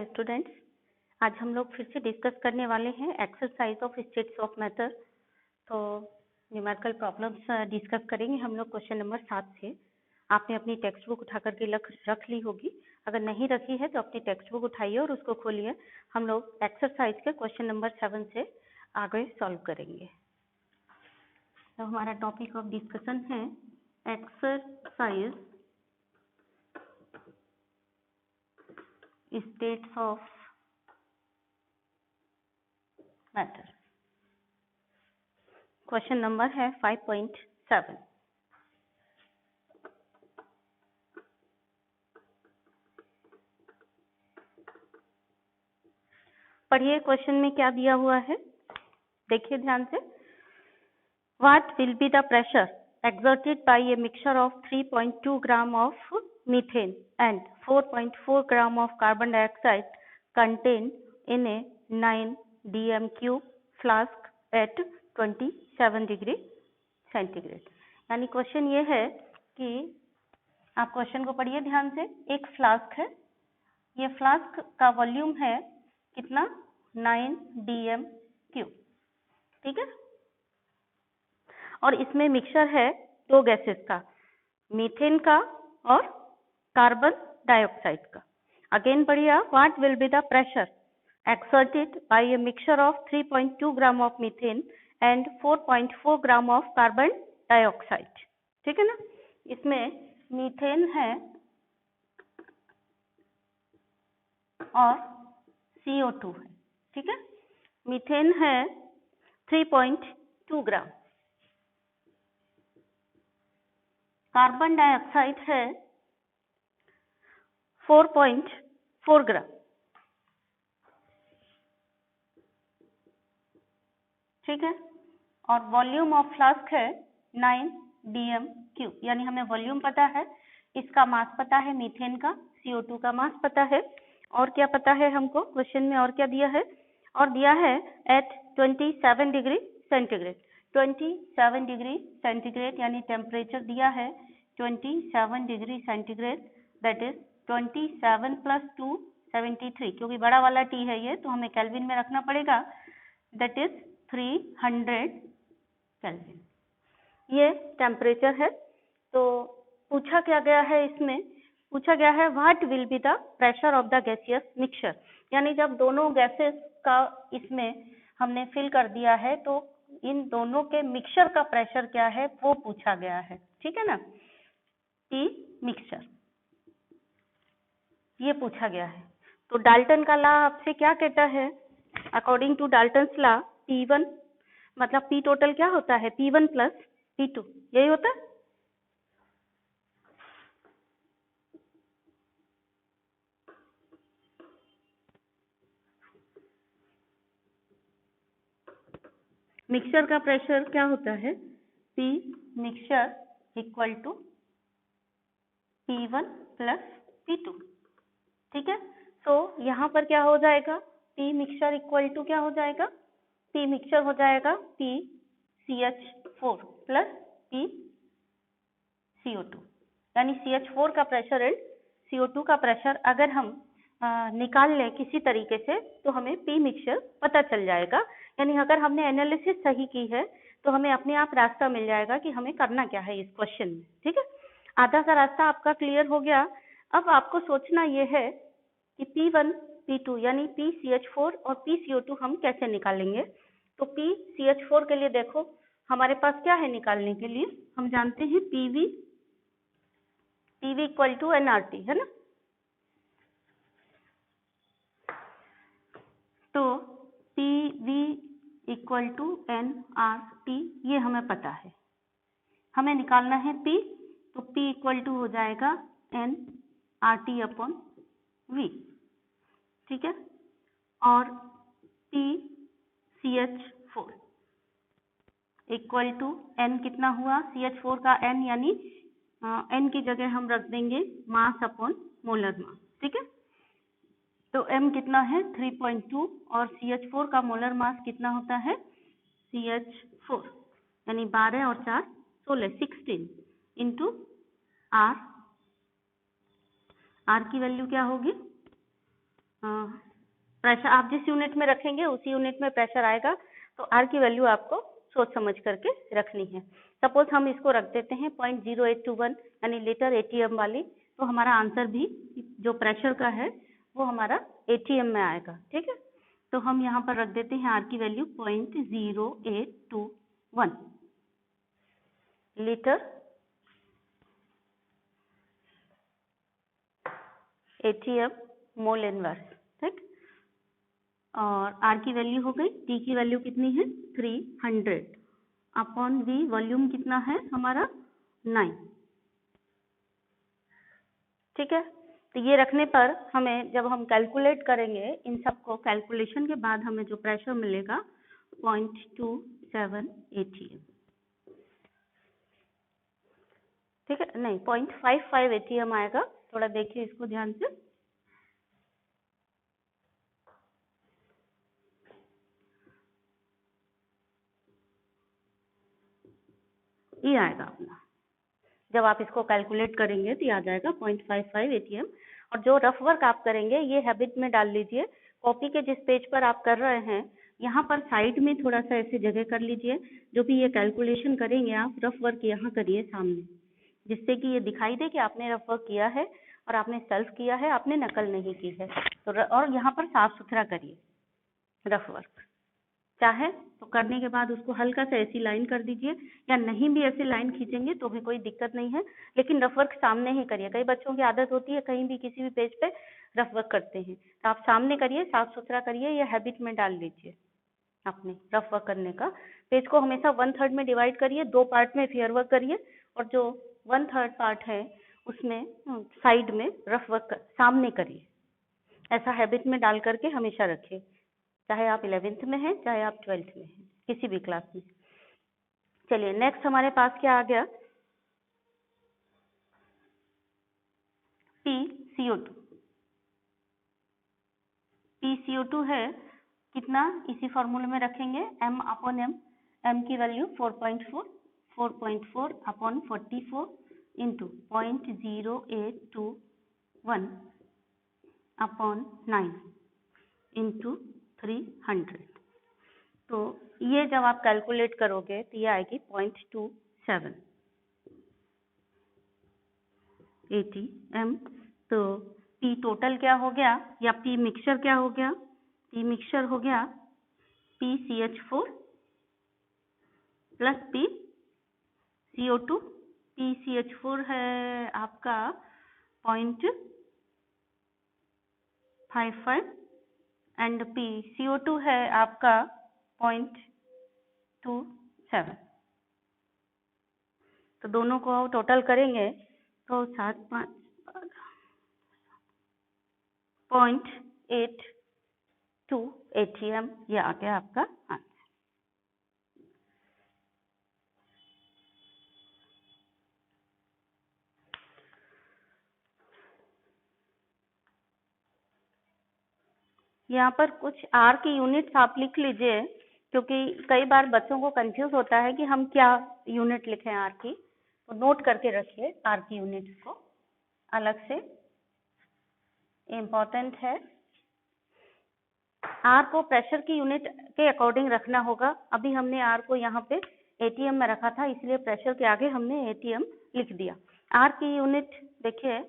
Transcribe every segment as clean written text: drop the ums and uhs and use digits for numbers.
Students, आज हम लोग फिर से डिस्कस करने वाले हैं exercise of states of matter. तो न्यूमेरिकल प्रॉब्लम्स डिस्कस करेंगे हम लोग क्वेश्चन नंबर 7 से। आपने अपनी टेक्स्ट बुक उठा करके रख ली होगी, अगर नहीं रखी है तो अपनी टेक्स्ट बुक उठाइए और उसको खोलिए। हम लोग एक्सरसाइज के क्वेश्चन नंबर 7 से आगे सॉल्व करेंगे। तो हमारा टॉपिक ऑफ डिस्कशन है exercise states of matter. Question number है 5.7। पढ़िए क्वेश्चन में क्या दिया हुआ है, देखिए ध्यान से। What will be the pressure exerted by a mixture of 3.2 gram of methane and 4.4 gram of carbon dioxide contained in a 9 dm cube flask at 27 degree centigrade. यानी क्वेश्चन ये है कि आप क्वेश्चन को पढ़िए ध्यान से। एक फ्लास्क है, ये फ्लास्क का वॉल्यूम है कितना, 9 dm क्यूब, ठीक है। और इसमें मिक्सचर है दो गैसेस का, मीथेन का और कार्बन डाइऑक्साइड का। अगेन पढ़िए, what will be the pressure exerted by a mixture of 3.2 gram of methane and 4.4 gram of carbon dioxide, ठीक है ना। इसमें मीथेन है और CO2 है, ठीक है। मीथेन है 3.2 ग्राम, कार्बन डाइऑक्साइड है 4.4 ग्राम, ठीक है। और वॉल्यूम ऑफ फ्लास्क है 9 dm क्यूब, यानी हमें वॉल्यूम पता है, इसका मास पता है मीथेन का, CO2 का मास पता है। और क्या पता है हमको क्वेश्चन में, और क्या दिया है, और दिया है at 27 degree centigrade. 27 degree centigrade यानी टेम्परेचर दिया है 27 डिग्री सेंटीग्रेड, दैट इज 27 + 2 73, क्योंकि बड़ा वाला टी है ये तो हमें केल्विन में रखना पड़ेगा, दैट इज 300 केल्विन। ये टेम्परेचर है। तो पूछा क्या गया है, इसमें पूछा गया है what will be the pressure of the gaseous mixture, यानी जब दोनों गैसेस का इसमें हमने फिल कर दिया है तो इन दोनों के मिक्सचर का प्रेशर क्या है वो पूछा गया है, ठीक है ना। टी मिक्सचर ये पूछा गया है। तो डाल्टन का लॉ आपसे क्या कहता है, according to Dalton's law P1 मतलब P टोटल क्या होता है, P1 + P2, यही होता है। मिक्सचर का प्रेशर क्या होता है, P मिक्सचर = P1 + P2, ठीक है। तो यहाँ पर क्या हो जाएगा, P मिक्सचर = क्या हो जाएगा, P मिक्सचर हो जाएगा PCH4 + PCO2, यानी CH4 का प्रेशर एंड CO2 का प्रेशर अगर हम निकाल लें किसी तरीके से तो हमें P मिक्सचर पता चल जाएगा। यानी अगर हमने एनालिसिस सही की है तो हमें अपने आप रास्ता मिल जाएगा कि हमें करना क्या है इस क्वेश्चन में, ठीक है। आधा का रास्ता आपका क्लियर हो गया। अब आपको सोचना ये है कि P1 P2 यानी PCH4 और PCO2 हम कैसे निकालेंगे। तो PCH4 के लिए देखो हमारे पास क्या है निकालने के लिए, हम जानते हैं PV = nRT, है ना। तो PV = nRT ये हमें पता है, हमें निकालना है P, तो P = हो जाएगा nRT/V, ठीक है। और PCH4 = n कितना हुआ, CH4 का n यानी n की जगह हम रख देंगे मास/मोलर मास, ठीक है। तो m कितना है 3.2 और CH4 का मोलर मास कितना होता है, CH4 यानी 12 और 4 16, 16 इंटू R की वैल्यू क्या होगी प्रेशर आप जिस यूनिट में रखेंगे उसी यूनिट में प्रेशर आएगा, तो आर की वैल्यू आपको सोच समझ करके रखनी है। सपोज हम इसको रख देते हैं 0.0821 यानी लीटर एटीएम वाली, तो हमारा आंसर भी जो प्रेशर का है वो हमारा एटीएम में आएगा। ठीक है, तो हम यहाँ पर रख देते हैं आर की value 0.0821 litre atm mole inverse. ठीक, और आर की वैल्यू हो गई, टी की वैल्यू कितनी है 300 अपॉन वी, वॉल्यूम कितना है हमारा 9। ठीक है, तो ये रखने पर हमें जब हम कैलकुलेट करेंगे इन सब को, कैलकुलेशन के बाद हमें जो प्रेशर मिलेगा 0.27 एटीएम। ठीक है, नहीं 0.55 एटीएम आएगा, थोड़ा देखिए इसको ध्यान से। ये आएगा अपना, जब आप इसको कैलकुलेट करेंगे तो ये आ जाएगा 0.55 एटीएम। और जो रफ वर्क आप करेंगे ये हैबिट में डाल लीजिए, कॉपी के जिस पेज पर आप कर रहे हैं यहाँ पर साइड में थोड़ा सा ऐसे जगह कर लीजिए। जो भी ये कैलकुलेशन करेंगे आप रफ वर्क यहाँ करिए सामने, जिससे कि ये दिखाई दे कि आपने रफ वर्क किया है और आपने सेल्फ किया है, आपने नकल नहीं की है। तो और यहाँ पर साफ सुथरा करिए रफ वर्क। चाहे तो करने के बाद उसको हल्का सा ऐसी लाइन कर दीजिए, या नहीं भी ऐसे लाइन खींचेंगे तो भी कोई दिक्कत नहीं है, लेकिन रफ वर्क सामने ही करिए। कई बच्चों की आदत होती है कहीं भी किसी भी पेज पे रफ वर्क करते हैं, तो आप सामने करिए, साफ सुथरा करिए, या हैबिट में डाल लीजिए अपने रफ वर्क करने का। पेज को हमेशा 1/3 में डिवाइड करिए, 2 पार्ट में फेयर वर्क करिए, और जो 1/3 पार्ट है उसमें साइड में रफ वर्क सामने करिए। ऐसा हैबिट में डाल करके हमेशा रखिए, चाहे आप 11th में हैं चाहे आप 12th में हैं, किसी भी क्लास में। चलिए नेक्स्ट हमारे पास क्या आ गया, PCO2। PCO2 है कितना, इसी फॉर्मूले में रखेंगे m/m, m की value 4.4 upon 44 into 0.0821 upon 9 into 300। तो ये जब आप कैलकुलेट करोगे तो ये आएगी 0.27 ATM। तो P टोटल क्या हो गया, या P मिक्सचर क्या हो गया, P मिक्सचर हो गया PCH4 प्लस PCO2। PCH4 है आपका 0.55 एंड PCO2 है आपका 0.27। तो दोनों को टोटल करेंगे तो 0.82 ATM ये आ गया आपका आंसर। यहाँ पर कुछ आर की यूनिट्स आप लिख लीजिए, क्योंकि कई बार बच्चों को कंफ्यूज होता है कि हम क्या यूनिट लिखें आर की, तो नोट करके रखिए आर की यूनिट्स को अलग से, इम्पोर्टेंट है। आर को प्रेशर की यूनिट के अकॉर्डिंग रखना होगा। अभी हमने आर को यहाँ पे एटीएम में रखा था, इसलिए प्रेशर के आगे हमने एटीएम लिख दिया। आर की यूनिट देखिए,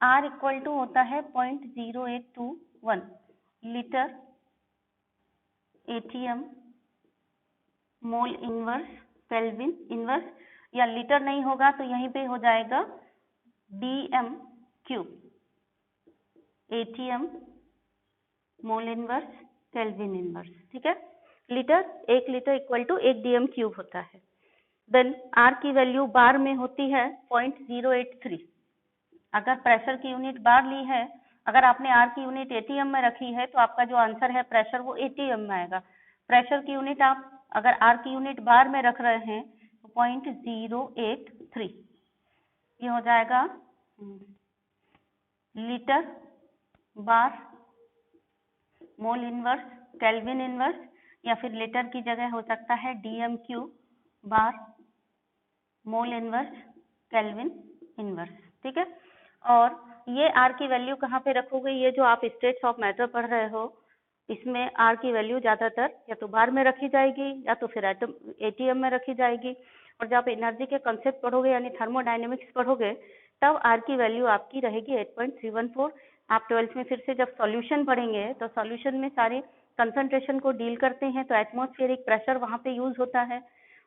आर इक्वल टू होता है 0.0821 litre atm mole inverse kelvin inverse, या लीटर नहीं होगा तो यहीं पे हो जाएगा DM cube atm mole inverse kelvin inverse. ठीक है, litre 1 litre equal to 1 DM cube होता है। देन आर की वैल्यू बार में होती है 0.083। अगर प्रेशर की यूनिट बार ली है, अगर आपने आर की यूनिट एटीएम में रखी है तो आपका जो आंसर है प्रेशर वो एटीएम में आएगा। प्रेशर की यूनिट आप अगर आर की यूनिट बार में रख रहे हैं तो 0.083 ये हो जाएगा लीटर बार मोल इनवर्स केल्विन इनवर्स, या फिर लीटर की जगह हो सकता है DM क्यूब बार मोल इनवर्स केल्विन इनवर्स। ठीक है, और ये आर की वैल्यू कहाँ पे रखोगे? ये जो आप स्टेट्स ऑफ मैटर पढ़ रहे हो इसमें आर की वैल्यू ज्यादातर या तो बार में रखी जाएगी या तो फिर एटीएम में रखी जाएगी। और जब आप एनर्जी के कंसेप्ट पढ़ोगे यानी थर्मोडायनेमिक्स पढ़ोगे तब आर की वैल्यू आपकी रहेगी 8.314। आप 12th में फिर से जब सॉल्यूशन पढ़ेंगे तो सॉल्यूशन में सारे कंसंट्रेशन को डील करते हैं तो एटमॉस्फेरिक प्रेशर वहाँ पे यूज होता है।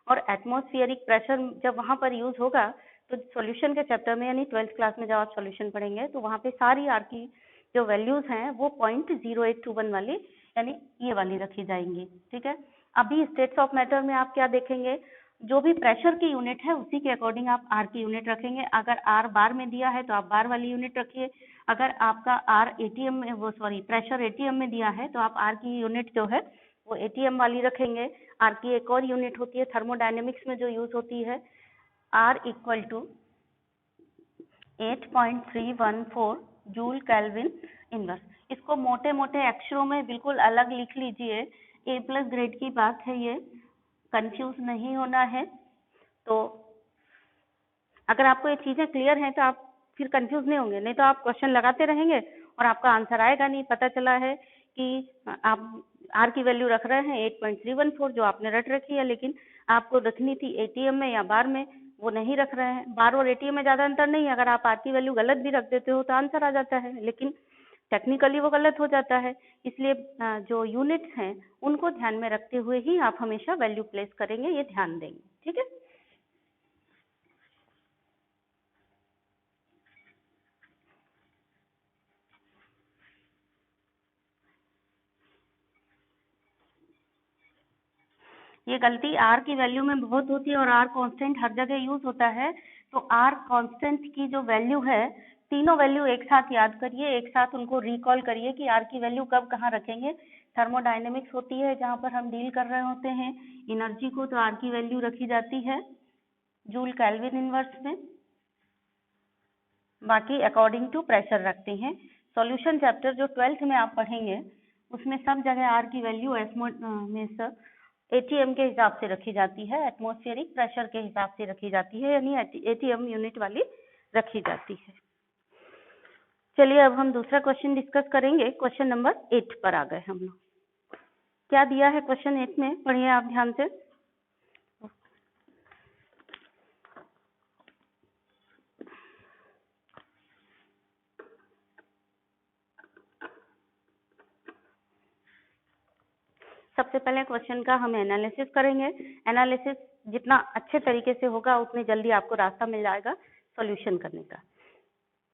और एटमॉस्फेरिक प्रेशर जब वहाँ पर यूज होगा तो सॉल्यूशन के चैप्टर में यानी 12th क्लास में जब आप सॉल्यूशन पढ़ेंगे तो वहाँ पे सारी आर की जो वैल्यूज हैं वो 0.0821 वाली यानी ये वाली रखी जाएंगी। ठीक है, अभी स्टेट्स ऑफ मैटर में आप क्या देखेंगे? जो भी प्रेशर की यूनिट है उसी के अकॉर्डिंग आप आर की यूनिट रखेंगे। अगर आर बार में दिया है तो आप बार वाली यूनिट रखिए। अगर आपका आर एटीएम में प्रेशर एटीएम में दिया है तो आप आर की यूनिट जो है वो एटीएम वाली रखेंगे। आर की एक और यूनिट होती है थर्मोडायनेमिक्स में जो यूज होती है, R equal to 8.314 joule kelvin inverse. इसको मोटे मोटे अक्षरों में बिल्कुल अलग लिख लीजिए। ए प्लस ग्रेड की बात है, ये कंफ्यूज नहीं होना है। तो अगर आपको ये चीजें क्लियर हैं तो आप फिर कंफ्यूज नहीं होंगे, नहीं तो आप क्वेश्चन लगाते रहेंगे और आपका आंसर आएगा नहीं। पता चला है कि आप आर की वैल्यू रख रहे हैं 8.314 जो आपने रट रखी है, लेकिन आपको रखनी थी एटीएम में या बार में, वो नहीं रख रहे हैं। बार और एटीएम में ज्यादा अंतर नहीं है, अगर आप आर की वैल्यू गलत भी रख देते हो तो आंसर आ जाता है, लेकिन टेक्निकली वो गलत हो जाता है। इसलिए जो यूनिट्स हैं उनको ध्यान में रखते हुए ही आप हमेशा वैल्यू प्लेस करेंगे, ये ध्यान देंगे। ठीक है, ये गलती आर की वैल्यू में बहुत होती है और आर कांस्टेंट हर जगह यूज होता है। तो आर कांस्टेंट की जो वैल्यू है, तीनों वैल्यू एक साथ याद करिए, एक साथ उनको रिकॉल करिए कि आर की वैल्यू कब कहाँ रखेंगे। थर्मोडायनेमिक्स होती है जहां पर हम डील कर रहे होते हैं एनर्जी को, तो आर की वैल्यू रखी जाती है जूल केल्विन इनवर्स में। बाकी अकॉर्डिंग टू प्रेशर रखते हैं। सॉल्यूशन चैप्टर जो 12th में आप पढ़ेंगे उसमें सब जगह आर की वैल्यू एटीएम के हिसाब से रखी जाती है, एटमॉस्फेरिक प्रेशर के हिसाब से रखी जाती है, यानी एटीएम यूनिट वाली रखी जाती है। चलिए अब हम दूसरा क्वेश्चन डिस्कस करेंगे। क्वेश्चन नंबर 8 पर आ गए हम लोग। क्या दिया है क्वेश्चन 8 में, पढ़िए आप ध्यान से। सबसे पहले क्वेश्चन का हम एनालिसिस करेंगे। एनालिसिस जितना अच्छे तरीके से होगा उतनी जल्दी आपको रास्ता मिल जाएगा सॉल्यूशन करने का।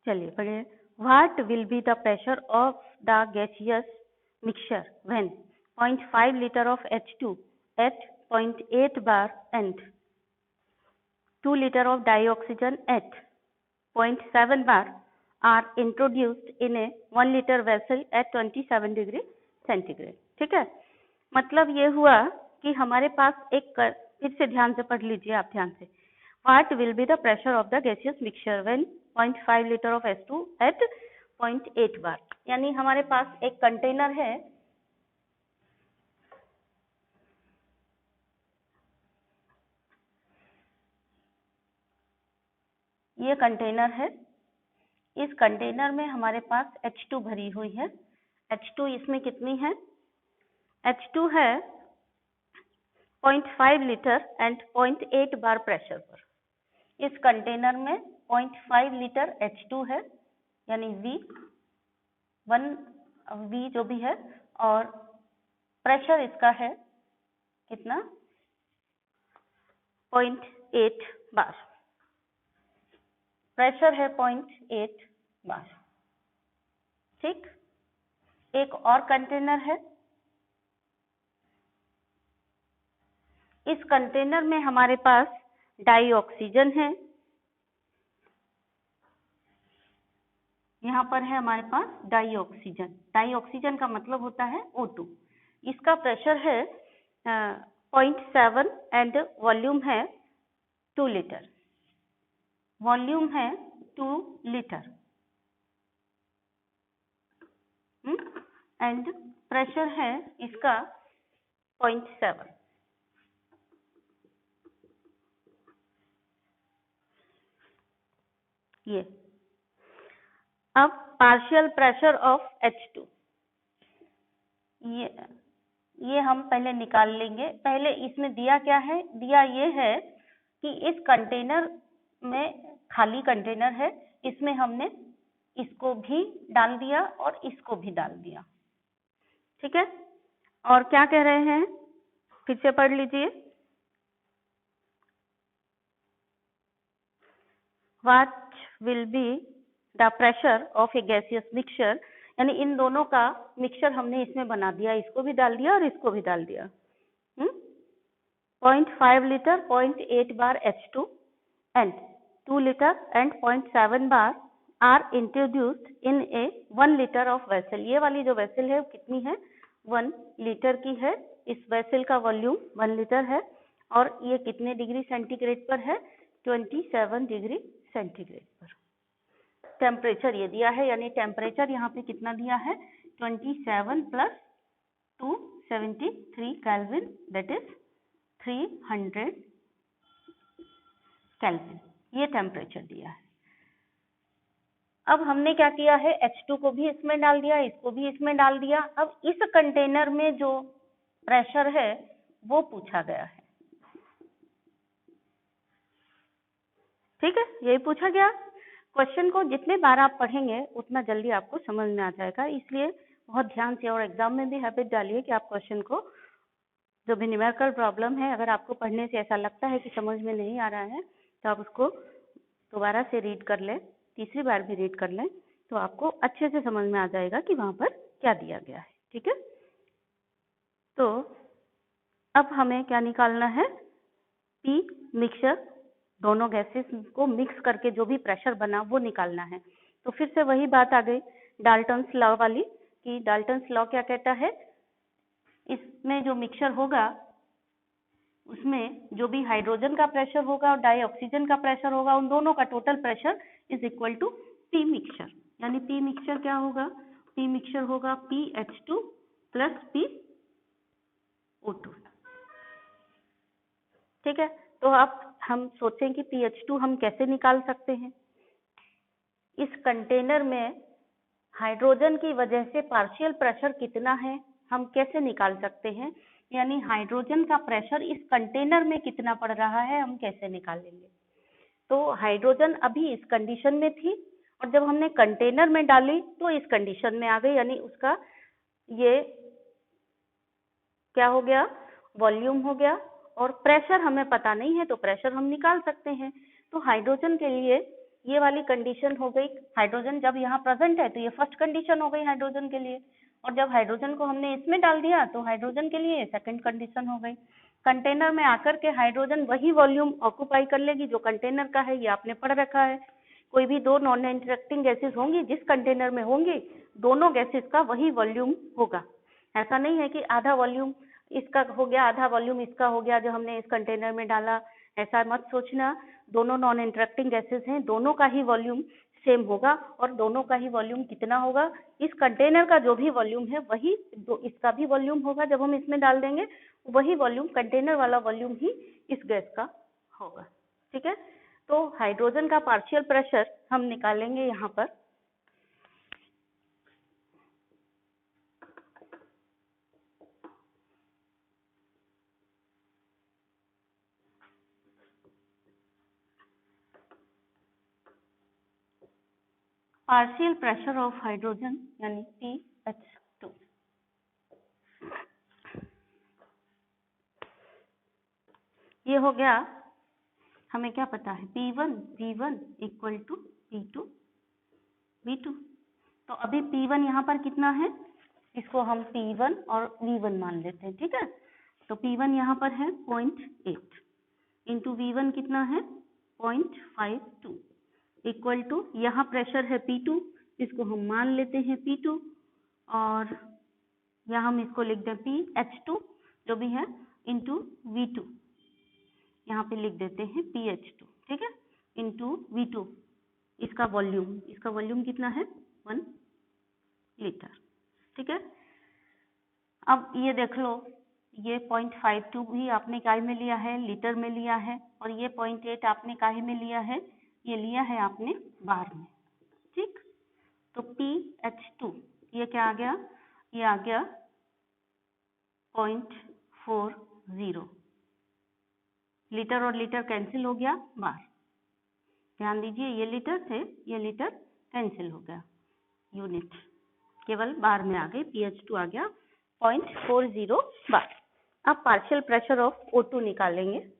चलिए पढ़िए। What will be the pressure of the gaseous mixture when 0.5 litre of H2 at 0.8 bar and 2 liter of dioxygen at 0.7 bar are introduced in a 1 liter vessel at 27 degree centigrade। ठीक है, मतलब ये हुआ कि हमारे पास एक, फिर से ध्यान से पढ़ लीजिए आप ध्यान से। What will be the pressure of the gaseous mixture when 0.5 litre of H2 at 0.8 bar. यानी हमारे पास एक कंटेनर है, ये कंटेनर है, इस कंटेनर में हमारे पास H2 भरी हुई है। H2 इसमें कितनी है? H2 है 0.5 लीटर एंड 0.8 बार प्रेशर पर। इस कंटेनर में 0.5 लीटर H2 है यानी V जो भी है, और प्रेशर इसका है कितना? 0.8 बार। प्रेशर है 0.8 बार। ठीक, एक और कंटेनर है, इस कंटेनर में हमारे पास डाई ऑक्सीजन है, यहाँ पर है हमारे पास डाई ऑक्सीजन। डाई ऑक्सीजन का मतलब होता है O2। इसका प्रेशर है 0.7 एंड वॉल्यूम है 2 लीटर। वॉल्यूम है 2 लीटर एंड प्रेशर है इसका 0.7। ये अब पार्शियल प्रेशर ऑफ H2, ये हम पहले निकाल लेंगे। पहले इसमें दिया क्या है, दिया ये है कि इस कंटेनर में खाली कंटेनर है, इसमें हमने इसको भी डाल दिया और इसको भी डाल दिया, ठीक है। और क्या कह रहे हैं, फिर से पढ़ लीजिए। What will be the pressure of A gaseous mixture, यानी इन दोनों का मिक्सचर हमने इसमें बना दिया, इसको भी डाल दिया और इसको भी डाल दिया। 0.5 litre 0.8 bar H2 and 2 liter and 0.7 bar are introduced in a 1 litre of vessel. ये वाली जो वेसल है कितनी है, 1 लीटर की है। इस वेसल का वॉल्यूम 1 लीटर है और ये कितने डिग्री सेंटीग्रेड पर है, 27 डिग्री सेंटीग्रेड पर। टेम्परेचर ये दिया है, यानी टेम्परेचर यहाँ पे कितना दिया है, 27 plus 273 kelvin, that is 300 kelvin, ये टेम्परेचर दिया है। अब हमने क्या किया है, H2 को भी इसमें डाल दिया, इसको भी इसमें डाल दिया। अब इस कंटेनर में जो प्रेशर है वो पूछा गया है, ठीक है, यही पूछा गया। क्वेश्चन को जितने बार आप पढ़ेंगे उतना जल्दी आपको समझ में आ जाएगा, इसलिए बहुत ध्यान से और एग्जाम में भी हैबिट डालिए कि आप क्वेश्चन को, जो भी न्यूमेरिकल प्रॉब्लम है, अगर आपको पढ़ने से ऐसा लगता है कि समझ में नहीं आ रहा है तो आप उसको दोबारा से रीड कर लें, तीसरी बार भी रीड कर लें, तो आपको अच्छे से समझ में आ जाएगा कि वहां पर क्या दिया गया है, ठीक है। तो अब हमें क्या निकालना है, पी मिक्सचर, दोनों गैसेस को मिक्स करके जो भी प्रेशर बना वो निकालना है। तो फिर से वही बात आ गई डाल्टन्स लॉ वाली, कि डाल्टन्स लॉ क्या कहता है, इसमें जो मिक्सचर होगा उसमें जो भी हाइड्रोजन का प्रेशर होगा और डाई ऑक्सीजन का प्रेशर होगा, उन दोनों का total pressure is equal to P mixture. यानी पी मिक्सचर क्या होगा, पी मिक्सचर होगा PH2 प्लस PO2, ठीक है। तो अब हम सोचें कि PH2 हम कैसे निकाल सकते हैं। इस कंटेनर में हाइड्रोजन की वजह से पार्शियल प्रेशर कितना है हम कैसे निकाल सकते हैं, यानी हाइड्रोजन का प्रेशर इस कंटेनर में कितना पड़ रहा है हम कैसे निकालेंगे। तो हाइड्रोजन अभी इस कंडीशन में थी और जब हमने कंटेनर में डाली तो इस कंडीशन में आ गई, यानी उसका ये क्या हो गया, वॉल्यूम हो गया। और प्रेशर हमें पता नहीं है तो प्रेशर हम निकाल सकते हैं। तो हाइड्रोजन के लिए ये वाली कंडीशन हो गई, हाइड्रोजन जब यहाँ प्रेजेंट है तो ये फर्स्ट कंडीशन हो गई हाइड्रोजन के लिए, और जब हाइड्रोजन को हमने इसमें डाल दिया तो हाइड्रोजन के लिए सेकंड कंडीशन हो गई। कंटेनर में आकर के हाइड्रोजन वही वॉल्यूम ऑक्यूपाई कर लेगी जो कंटेनर का है, ये आपने पढ़ रखा है। कोई भी दो नॉन इंटरेक्टिंग गैसेस होंगी, जिस कंटेनर में होंगी दोनों गैसेस का वही वॉल्यूम होगा। ऐसा नहीं है कि आधा वॉल्यूम इसका हो गया आधा वॉल्यूम इसका हो गया जो हमने इस कंटेनर में डाला, ऐसा मत सोचना। दोनों नॉन इंटरेक्टिंग गैसेस हैं, दोनों का ही वॉल्यूम सेम होगा और दोनों का ही वॉल्यूम कितना होगा, इस कंटेनर का जो भी वॉल्यूम है वही इसका भी वॉल्यूम होगा। जब हम इसमें डाल देंगे वही वॉल्यूम, कंटेनर वाला वॉल्यूम ही इस गैस का होगा, ठीक है। तो हाइड्रोजन का पार्शियल प्रेशर हम निकालेंगे यहाँ पर। पार्शियल प्रेशर ऑफ हाइड्रोजन यानी PH2। ये हो गया, हमें क्या पता है P1 V1 equal to P2 V2। तो अभी P1 यहाँ पर कितना है, इसको हम P1 और V1 मान लेते हैं, ठीक है। तो P1 यहाँ पर है 0.8 इंटू V1 कितना है 0.52 इक्वल टू, यहाँ प्रेशर है P2, इसको हम मान लेते हैं P2, और यहाँ हम इसको लिख दें PH2 जो भी है इंटू V2, यहाँ पे लिख देते हैं PH2, ठीक है, इंटू V2। इसका वॉल्यूम कितना है 1 लीटर, ठीक है। अब ये देख लो, ये 0.52 भी आपने काय में लिया है, लीटर में लिया है, और ये 0.8 आपने काहे में लिया है, ये लिया है आपने बार में, ठीक। तो PH2 ये क्या आ गया, ये आ गया 0.40, लीटर और लीटर कैंसिल हो गया, बार। ध्यान दीजिए ये लीटर थे, ये लीटर कैंसिल हो गया, यूनिट केवल बार में आ गई, PH2 आ गया 0.40 बार। अब पार्शियल प्रेशर ऑफ O2 निकालेंगे।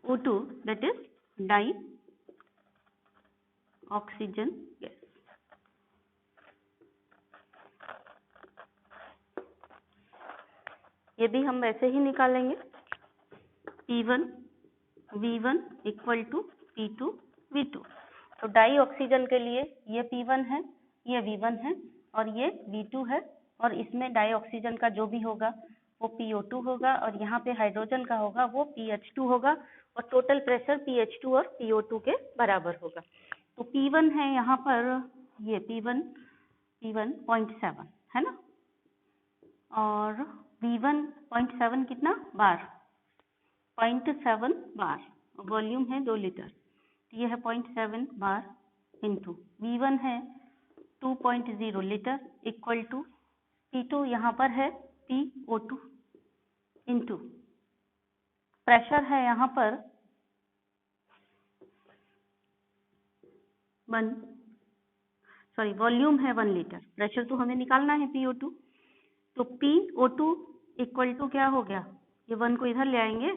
O2 that is die-oxygen gas. ये भी हम वैसे ही निकालेंगे, P1 V1 equal to P2 V2। तो डाई ऑक्सीजन के लिए ये P1 है, ये V1 है और ये V2 है, और इसमें डाई ऑक्सीजन का जो भी होगा वो PO2 होगा, और यहाँ पे हाइड्रोजन का होगा वो PH2 होगा, और टोटल प्रेशर PH2 और PO2 के बराबर होगा। तो P1 है यहाँ पर, ये P1 0.7 है ना, और V1 0.7 कितना बार, 0.7 बार, वॉल्यूम है 2 लीटर, ये है 0.7 बार इंटू V1 है 2.0 लीटर इक्वल टू P2 यहाँ पर है PO2 इंटू प्रेशर है यहाँ पर 1, वॉल्यूम है 1 लीटर, प्रेशर तो हमें निकालना है PO2, तो PO2 इक्वल टू क्या हो गया, ये 1 को इधर ले आएंगे,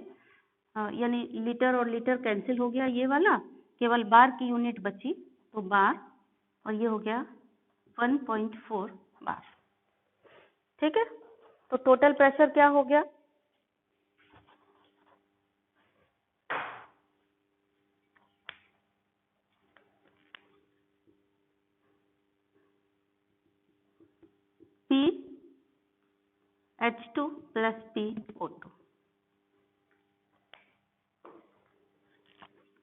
यानी लीटर और लीटर कैंसिल हो गया, ये वाला केवल बार की यूनिट बची, तो बार, और ये हो गया 1.4 बार। ठीक है, तो टोटल प्रेशर क्या हो गया, PH2 प्लस PO2।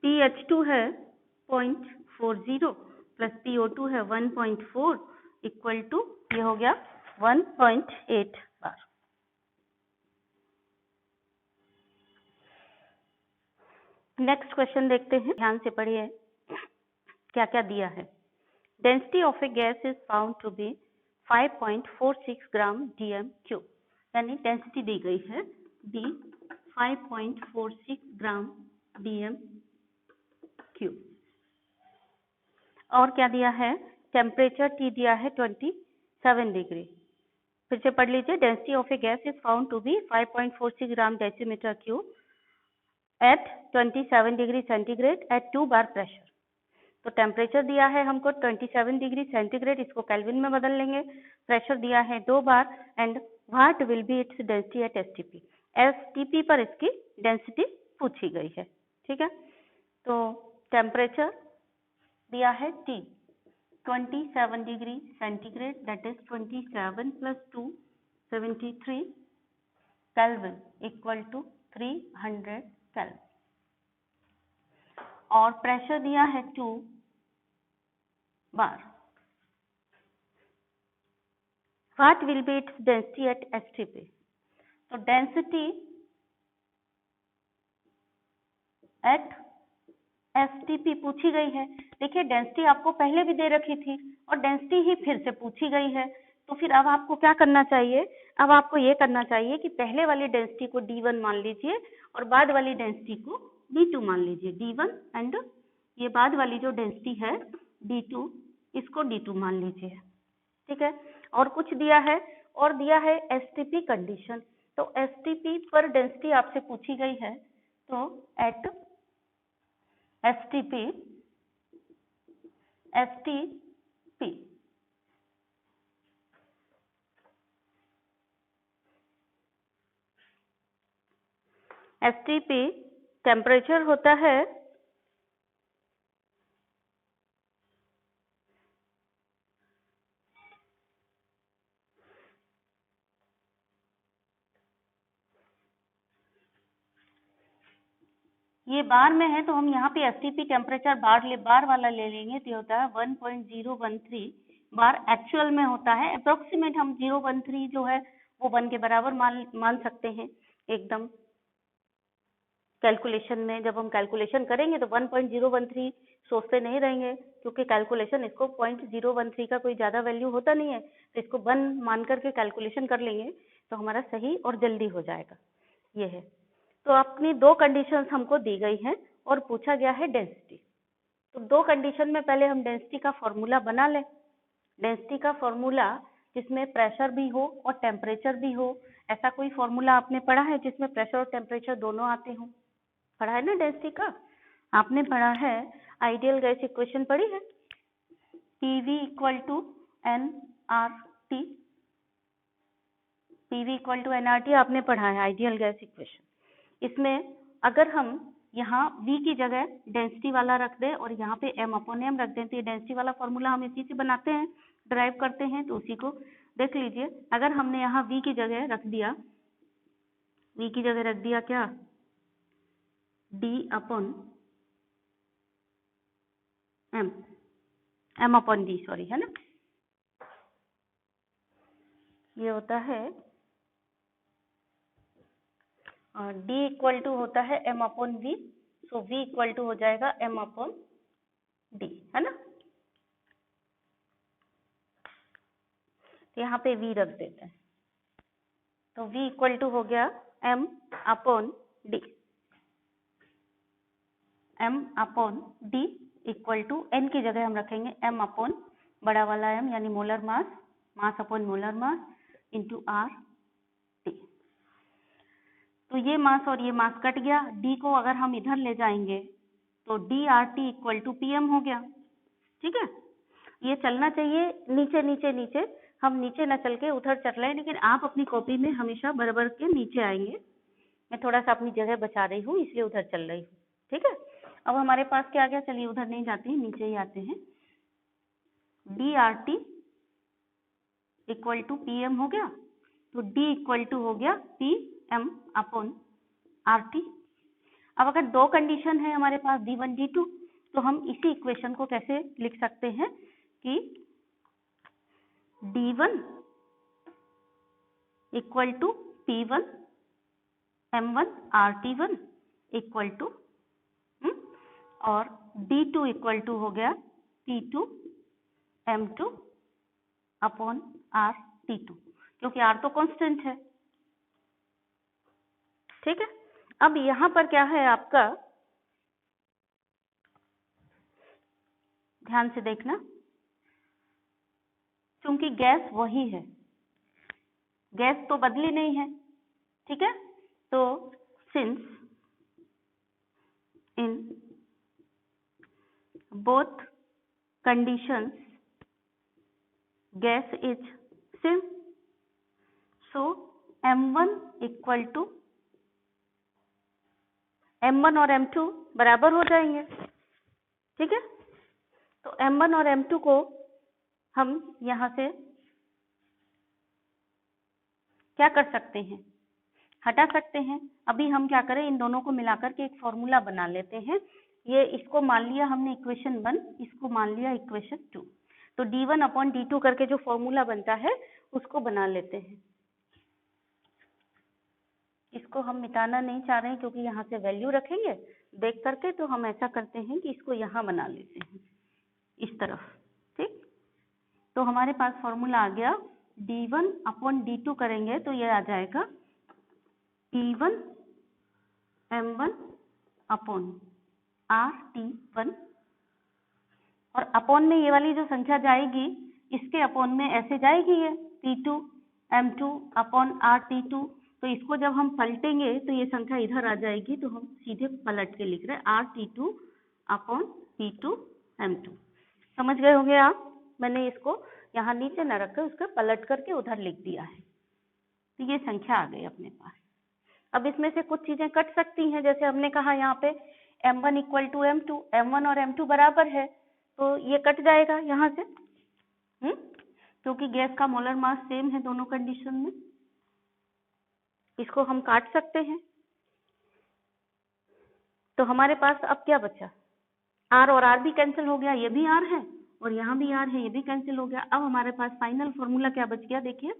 PH2 है 0.40 प्लस PO2 है 1.4 इक्वल टू, ये हो गया 1.8 बार। नेक्स्ट क्वेश्चन देखते हैं, ध्यान से पढ़िए क्या क्या दिया है। Density of a gas is found to be 5.46 gram DM3, यानी डेंसिटी दी गई है डी 5.46 ग्राम DM3। और क्या दिया है, टेम्परेचर T दिया है 27 डिग्री। फिर से पढ़ लीजिए, density of a gas is found to be 5.46 gram decimetre cube at 27 degree centigrade at 2 bar pressure. तो टेम्परेचर दिया है हमको 27 डिग्री सेंटीग्रेड, इसको केल्विन में बदल लेंगे, प्रेशर दिया है 2 bar, and what will be its density at STP। STP पर इसकी डेंसिटी पूछी गई है। ठीक है, तो टेम्परेचर दिया है T 27 degree centigrade, that is 27 plus 2 73 kelvin equal to 300 kelvin, और प्रेशर दिया है 2 bar. What will be its density at STP। तो डेंसिटी एट STP पूछी गई है। देखिए डेंसिटी आपको पहले भी दे रखी थी और डेंसिटी ही फिर से पूछी गई है, तो फिर अब आपको क्या करना चाहिए, अब आपको ये करना चाहिए कि पहले वाली डेंसिटी को D1 मान लीजिए और बाद वाली डेंसिटी को D2 मान लीजिए, D1 एंड ये बाद वाली जो डेंसिटी है D2, इसको D2 मान लीजिए। ठीक है, और कुछ दिया है, और दिया है STP कंडीशन। तो STP पर डेंसिटी आपसे पूछी गई है, तो एट STP टेम्परेचर होता है ये बार में है, तो हम यहाँ पे STP टेम्परेचर बार वाला ले लेंगे, तो होता है 1.013 बार एक्चुअल में होता है। अप्रोक्सीमेट हम 013 जो है वो 1 के बराबर मान सकते हैं एकदम। कैलकुलेशन में जब हम कैलकुलेशन करेंगे तो 1.013 सोचते नहीं रहेंगे, क्योंकि कैलकुलेशन इसको 0.013 का कोई ज़्यादा वैल्यू होता नहीं है, तो इसको 1 मान करके कैलकुलेशन कर लेंगे तो हमारा सही और जल्दी हो जाएगा। ये है। तो अपनी दो कंडीशंस हमको दी गई हैं और पूछा गया है डेंसिटी। तो दो कंडीशन में पहले हम डेंसिटी का फॉर्मूला बना लें। डेंसिटी का फॉर्मूला जिसमें प्रेशर भी हो और टेम्परेचर भी हो, ऐसा कोई फॉर्मूला आपने पढ़ा है जिसमें प्रेशर और टेम्परेचर दोनों आते हों? पढ़ा है ना डेंसिटी का? आपने पढ़ा है, आइडियल गैस इक्वेशन पढ़ी है, PV equal to nRT। PV equal to nRT आपने पढ़ा है, आइडियल गैस इक्वेशन। इसमें अगर हम यहाँ V की जगह डेंसिटी वाला रख दें और यहाँ पे m/m रख दें, तो ये डेंसिटी वाला फॉर्मूला हम इसी से बनाते हैं, ड्राइव करते हैं। तो उसी को देख लीजिए, अगर हमने यहाँ V की जगह रख दिया, V की जगह रख दिया क्या, D/m, m/d सॉरी, है ना, ये होता है, और D इक्वल टू होता है m/v, so V equal to हो जाएगा m/d, है ना। यहाँ पे V रख देते हैं, तो V इक्वल टू हो गया m/d, m/d equal to n की जगह हम रखेंगे m/ बड़ा वाला m यानी molar mass, mass upon molar mass into RT। तो ये मास और ये मास कट गया, D को अगर हम इधर ले जाएंगे तो DRT इक्वल टू PM हो गया। ठीक है, ये चलना चाहिए नीचे नीचे नीचे, हम नीचे न चल के उधर चल रहे हैं, लेकिन आप अपनी कॉपी में हमेशा बराबर के नीचे आएंगे। मैं थोड़ा सा अपनी जगह बचा रही हूँ इसलिए उधर चल रही हूँ। ठीक है, अब हमारे पास क्या आ गया, चलिए उधर नहीं जाते हैं, नीचे ही आते हैं। DRT इक्वल टू PM हो गया, तो D इक्वल टू हो गया PM/RT। अब अगर दो कंडीशन है हमारे पास D1 D2, तो हम इसी इक्वेशन को कैसे लिख सकते हैं कि D1 equal to P1 M1 RT1 equal to, और D2 इक्वल टू हो गया P2 M2 अपॉन RT2, क्योंकि R तो कांस्टेंट है। ठीक है, अब यहाँ पर क्या है आपका, ध्यान से देखना, क्योंकि गैस वही है, गैस तो बदली नहीं है। ठीक है, तो since in both conditions gas is same, so M1 equal to M1 और M2 बराबर हो जाएंगे। ठीक है, तो M1 और M2 को हम यहाँ से क्या कर सकते हैं, हटा सकते हैं। अभी हम क्या करें, इन दोनों को मिलाकर के एक फॉर्मूला बना लेते हैं। ये इसको मान लिया हमने इक्वेशन 1, इसको मान लिया इक्वेशन 2, तो D1 अपॉन D2 करके जो फॉर्मूला बनता है उसको बना लेते हैं। इसको हम मिटाना नहीं चाह रहे हैं क्योंकि यहाँ से वैल्यू रखेंगे देख करके, तो हम ऐसा करते हैं कि इसको यहाँ बना लेते हैं इस तरफ। ठीक, तो हमारे पास फॉर्मूला आ गया, D1 अपॉन D2 करेंगे तो ये आ जाएगा P1 M1 अपॉन RT1, और अपॉन में ये वाली जो संख्या जाएगी इसके अपॉन में ऐसे जाएगी ये P2 M2 अपॉन RT2, तो इसको जब हम पलटेंगे तो ये संख्या इधर आ जाएगी, तो हम सीधे पलट के लिख रहे हैं RT2 अपॉन P2 M2। समझ गए होंगे आप, मैंने इसको यहाँ नीचे न रखकर उसका पलट करके उधर लिख दिया है, तो ये संख्या आ गई अपने पास। अब इसमें से कुछ चीजें कट सकती हैं, जैसे हमने कहा यहाँ पे M1 equal to M2, M1 और M2 बराबर है, तो ये कट जाएगा यहाँ से, क्योंकि गैस का मोलर मास सेम है दोनों कंडीशन में, इसको हम काट सकते हैं। तो हमारे पास अब क्या बचा, R और R भी कैंसिल हो गया, ये भी R है और यहाँ भी R है, ये भी कैंसिल हो गया। अब हमारे पास फाइनल फॉर्मूला क्या बच गया, देखिए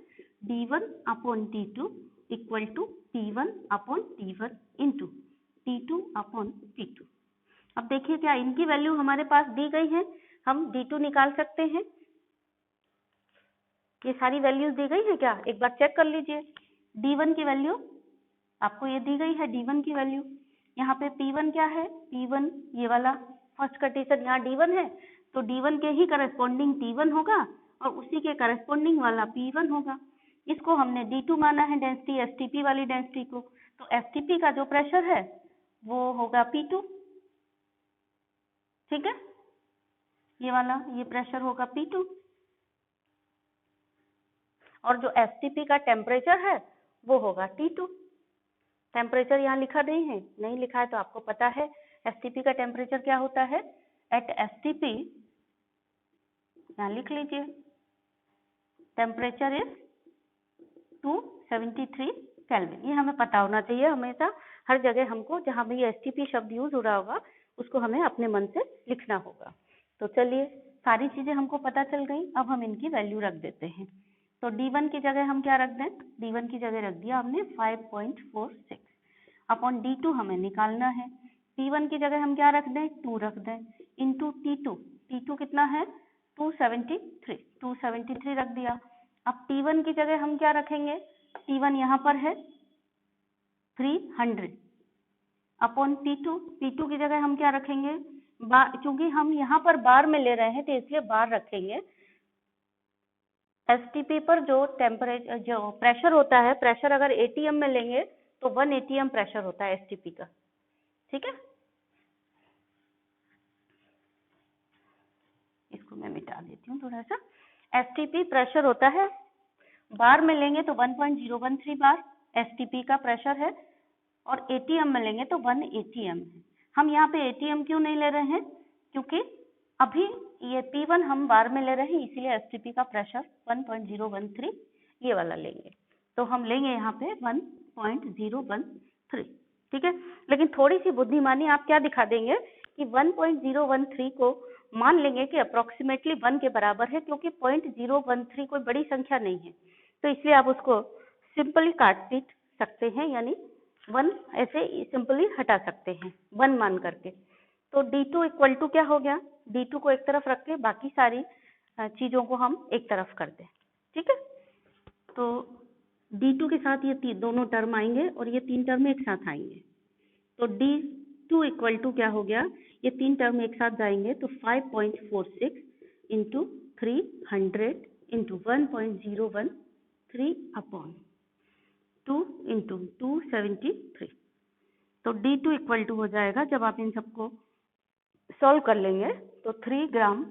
D1/T2 equal to T1/T1 into T2/T2। अब देखिए क्या इनकी वैल्यू हमारे पास दी गई है, हम D2 निकाल सकते हैं। ये सारी वैल्यूज दी गई है क्या, एक बार चेक कर लीजिए। D1 की वैल्यू आपको ये दी गई है, D1 की वैल्यू। यहाँ पे P1 क्या है, P1 ये वाला फर्स्ट कंडीशन, यहाँ D1 है तो D1 के ही करस्पॉन्डिंग T1 होगा और उसी के करस्पॉन्डिंग वाला P1 होगा। इसको हमने D2 माना है डेंसिटी, STP वाली डेंसिटी को, तो STP का जो प्रेशर है वो होगा P2। ठीक है, ये वाला ये प्रेशर होगा P2 और जो STP का टेम्परेचर है वो होगा T2। टेम्परेचर यहाँ लिखा नहीं है, नहीं लिखा है तो आपको पता है STP का टेम्परेचर क्या होता है। एट STP यहाँ लिख लीजिए, टेम्परेचर इज 273 केल्विन। ये हमें पता होना चाहिए हमेशा, हर जगह हमको जहाँ भी STP शब्द यूज हो रहा होगा उसको हमें अपने मन से लिखना होगा। तो चलिए सारी चीजें हमको पता चल गई, अब हम इनकी वैल्यू रख देते हैं। तो D1 की जगह हम क्या रख दें, D1 की जगह रख दिया हमने 5.46 अपॉन D2 हमें निकालना है। T1 की जगह हम क्या रख दें, 2 रख दें इंटू T2 कितना है 273 रख दिया। अब T1 की जगह हम क्या रखेंगे, T1 यहाँ पर है 300 अपॉन P2 की जगह हम क्या रखेंगे, चूंकि हम यहाँ पर बार में ले रहे हैं तो इसलिए बार रखेंगे। STP पर जो टेम्परेचर जो प्रेशर होता है, प्रेशर अगर ATM में लेंगे तो 1 ATM प्रेशर होता है STP का। ठीक है, इसको मैं मिटा देती हूँ थोड़ा सा। STP प्रेशर होता है, बार में लेंगे तो 1.013 बार STP का प्रेशर है और ATM में लेंगे तो 1 ATM है। हम यहाँ पे ATM क्यों नहीं ले रहे हैं, क्योंकि अभी ये P1 हम बार में ले रहे हैं, इसीलिए STP का प्रेशर 1.013 ये वाला लेंगे। तो हम लेंगे यहाँ पे 1.013। ठीक है, लेकिन थोड़ी सी बुद्धिमानी आप क्या दिखा देंगे कि 1.013 को मान लेंगे कि अप्रोक्सीमेटली 1 के बराबर है, क्योंकि 0.013 कोई बड़ी संख्या नहीं है, तो इसलिए आप उसको सिंपली काट पीट सकते हैं, यानी 1 ऐसे सिंपली हटा सकते हैं 1 मान करके। तो D2 इक्वल टू क्या हो गया, D2 को एक तरफ रख के बाकी सारी चीजों को हम एक तरफ कर दें। ठीक है, तो D2 के साथ ये दोनों टर्म आएंगे और ये 3 टर्म एक साथ आएंगे, तो D2 इक्वल टू क्या हो गया, ये 3 टर्म एक साथ जाएंगे तो 5.46 इंटू 300 इंटू 1.013 अपॉन 2 इंटू 273। तो D2 इक्वल टू हो जाएगा, जब आप इन सबको सॉल्व कर लेंगे तो 3 ग्राम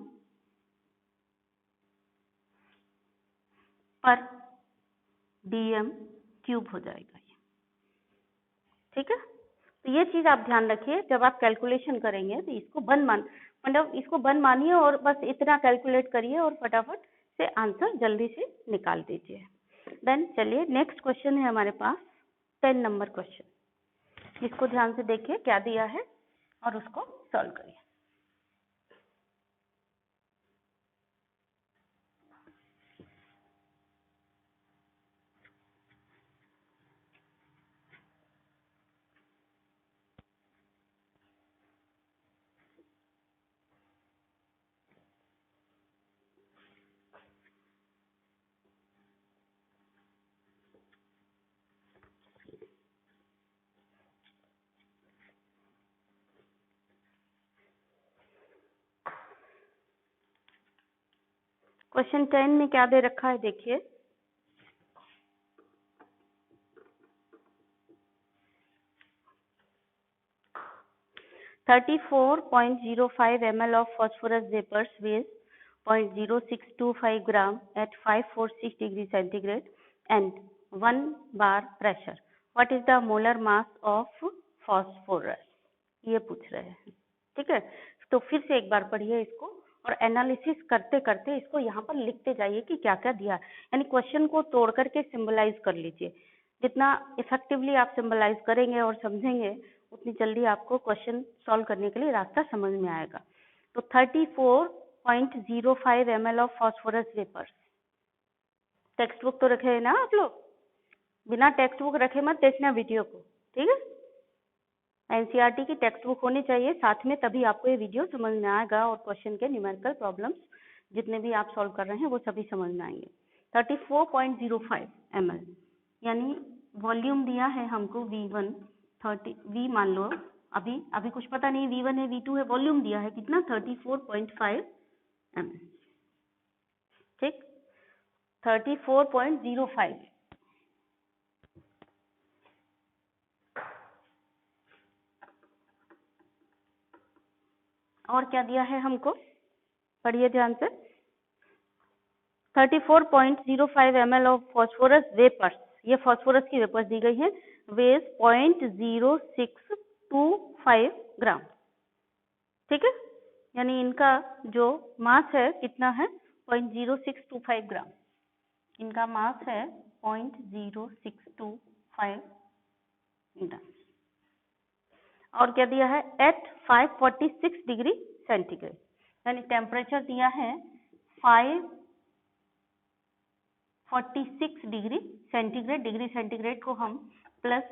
पर DM क्यूब हो जाएगा ये। ठीक है, तो ये चीज आप ध्यान रखिए, जब आप कैलकुलेशन करेंगे तो इसको मतलब इसको बन मानिए और बस इतना कैलकुलेट करिए और फटाफट से आंसर जल्दी से निकाल दीजिए। देन चलिए नेक्स्ट क्वेश्चन है हमारे पास 10 नंबर क्वेश्चन, इसको ध्यान से देखिए क्या दिया है और उसको सॉल्व करिए। क्वेश्चन 10 में क्या दे रखा है देखिए, (34.05 ml of phosphorus vapors weighs 0.0625 gram at 546 degree centigrade and 1 bar pressure. What is the molar mass of phosphorus? ये पूछ रहे हैं। ठीक है, तो फिर से एक बार पढ़िए इसको और एनालिसिस करते करते इसको यहाँ पर लिखते जाइए कि क्या क्या दिया, यानी क्वेश्चन को तोड़ करके सिंबलाइज कर लीजिए। जितना इफेक्टिवली आप सिंबलाइज करेंगे और समझेंगे उतनी जल्दी आपको क्वेश्चन सॉल्व करने के लिए रास्ता समझ में आएगा। तो 0.05 ml of phosphorus vapours. Text book तो रखे है ना आप लोग? बिना टेक्स्ट बुक रखे मत देखना वीडियो को, ठीक है? एनसीईआरटी की टेक्स्ट बुक होनी चाहिए साथ में, तभी आपको ये वीडियो समझ में आएगा और क्वेश्चन के न्यूमेरिकल प्रॉब्लम्स जितने भी आप सॉल्व कर रहे हैं वो सभी समझ में आएंगे। 34.05 ml यानी वॉल्यूम दिया है हमको V1 V मान लो, अभी कुछ पता नहीं V1 है V2 है, वॉल्यूम दिया है कितना 34.5 ml, ठीक 34.05। और क्या दिया है हमको, पढ़िए ध्यान से। 34.05 ml ऑफ फॉस्फोरस वेपर्स, ये फॉस्फोरस की वेपर्स दी गई है, वेज 0.0625 ग्राम, ठीक है? यानी इनका जो मास है कितना है 0.0625 ग्राम, इनका मास है 0.0625 ग्राम। और क्या दिया है एट 546 डिग्री सेंटीग्रेड, यानी टेम्परेचर दिया है 546 डिग्री सेंटीग्रेड। डिग्री सेंटीग्रेड को हम प्लस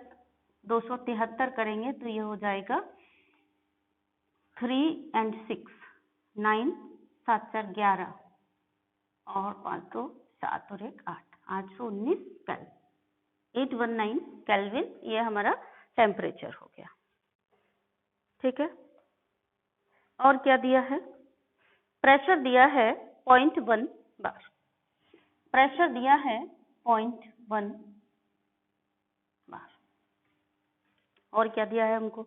273 करेंगे तो ये हो जाएगा 3 and 6 9 7 4 11 और 5 2 7 और 1 8 819 केल्विन, 819 केल्विन ये हमारा टेम्परेचर हो गया, ठीक है? और क्या दिया है, प्रेशर दिया है 0.1 बार, प्रेशर दिया है 0.1 बार। और क्या दिया है हमको,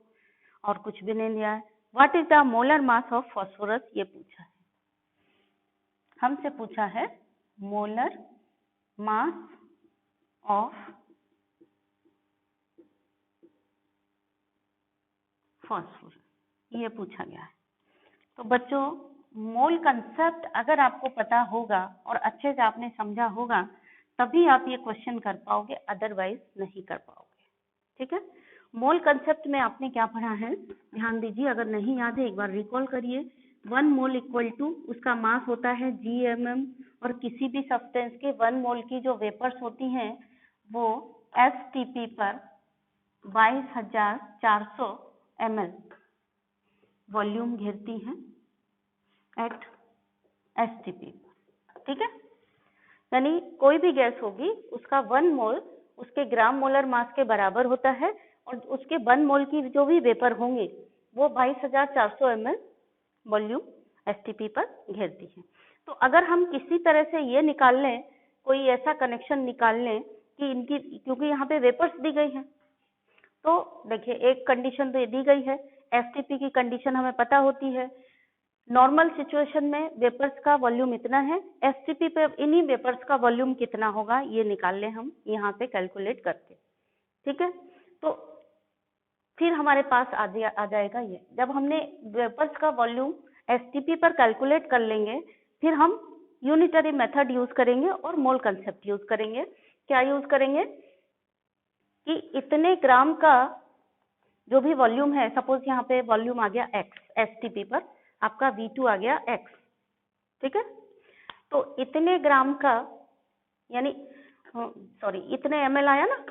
और कुछ भी नहीं दिया है। What is the molar mass of phosphorus, ये पूछा है हमसे, पूछा है मोलर मास ऑफ फॉस्फोरस, ये पूछा गया है। तो बच्चों मोल कंसेप्ट अगर आपको पता होगा और अच्छे से आपने समझा होगा तभी आप ये क्वेश्चन कर पाओगे, अदरवाइज नहीं कर पाओगे, ठीक है? मोल कंसेप्ट में आपने क्या पढ़ा है ध्यान दीजिए, अगर नहीं याद है एक बार रिकॉल करिए। 1 मोल इक्वल टू उसका मास होता है GMM, और किसी भी सब्सटेंस के 1 मोल की जो वेपर्स होती हैं वो STP पर 22,400 ml वॉल्यूम घेरती हैं एट STP, ठीक है? यानी कोई भी गैस होगी उसका 1 मोल उसके ग्राम मोलर मास के बराबर होता है, और उसके 1 मोल की जो भी वेपर होंगे वो 22,400 ml वॉल्यूम STP पर घेरती है। तो अगर हम किसी तरह से ये निकाल लें, कोई ऐसा कनेक्शन निकाल लें कि इनकी, क्योंकि यहाँ पे वेपर्स दी गई है, तो देखिए एक कंडीशन तो ये दी गई है, STP की कंडीशन हमें पता होती है, नॉर्मल सिचुएशन में वेपर्स का वॉल्यूम इतना है, STP पे इन्हीं वेपर्स का वॉल्यूम कितना होगा ये निकाल लें हम यहाँ पे कैलकुलेट करके, ठीक है? तो फिर हमारे पास आ जाएगा ये, जब हमने वेपर्स का वॉल्यूम STP पर कैलकुलेट कर लेंगे फिर हम यूनिटरी मेथड यूज करेंगे और मोल कंसेप्ट यूज करेंगे। क्या यूज करेंगे कि इतने ग्राम का जो भी वॉल्यूम है, सपोज यहाँ पे वॉल्यूम आ गया x, STP पर आपका V2 आ गया x, ठीक है? तो इतने ग्राम का यानी सॉरी इतने ml आया ना,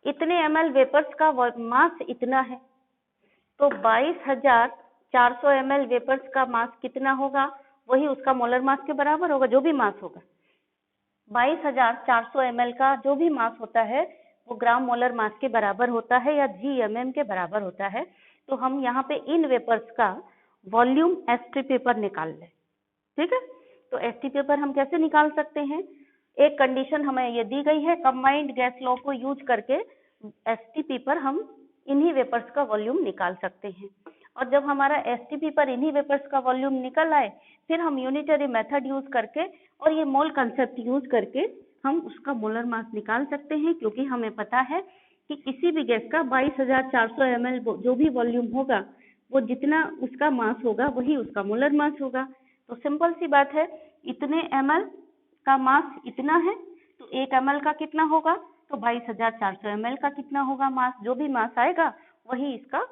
इतने ml वेपर्स का मास इतना है, तो 22,400 ml वेपर्स का मास कितना होगा, वही उसका मोलर मास के बराबर होगा, जो भी मास होगा 22,400 ml का जो भी मास होता है वो ग्राम मोलर मास के बराबर होता है या GMM के बराबर होता है। तो हम यहाँ पे इन वेपर्स का वॉल्यूम STP पर निकाल लें, ठीक है? तो STP पर हम कैसे निकाल सकते हैं, एक कंडीशन हमें ये दी गई है, कंबाइंड गैस लॉ को यूज करके STP पर हम इन्हीं वेपर्स का वॉल्यूम निकाल सकते हैं। और जब हमारा STP पर इन्हीं वेपर्स का वॉल्यूम निकल आए फिर हम यूनिटरी मेथड यूज करके और ये मोल कंसेप्ट यूज करके हम उसका मोलर मास निकाल सकते हैं, क्योंकि हमें पता है कि किसी भी गैस का 22,400 ml जो भी वॉल्यूम होगा वो जितना उसका मास होगा वही उसका मोलर मास होगा। तो सिंपल सी बात है, इतने ml का मास इतना है तो 1 ml का कितना होगा, तो 22,400 ml का कितना होगा मास, जो भी मास आएगा वही इसका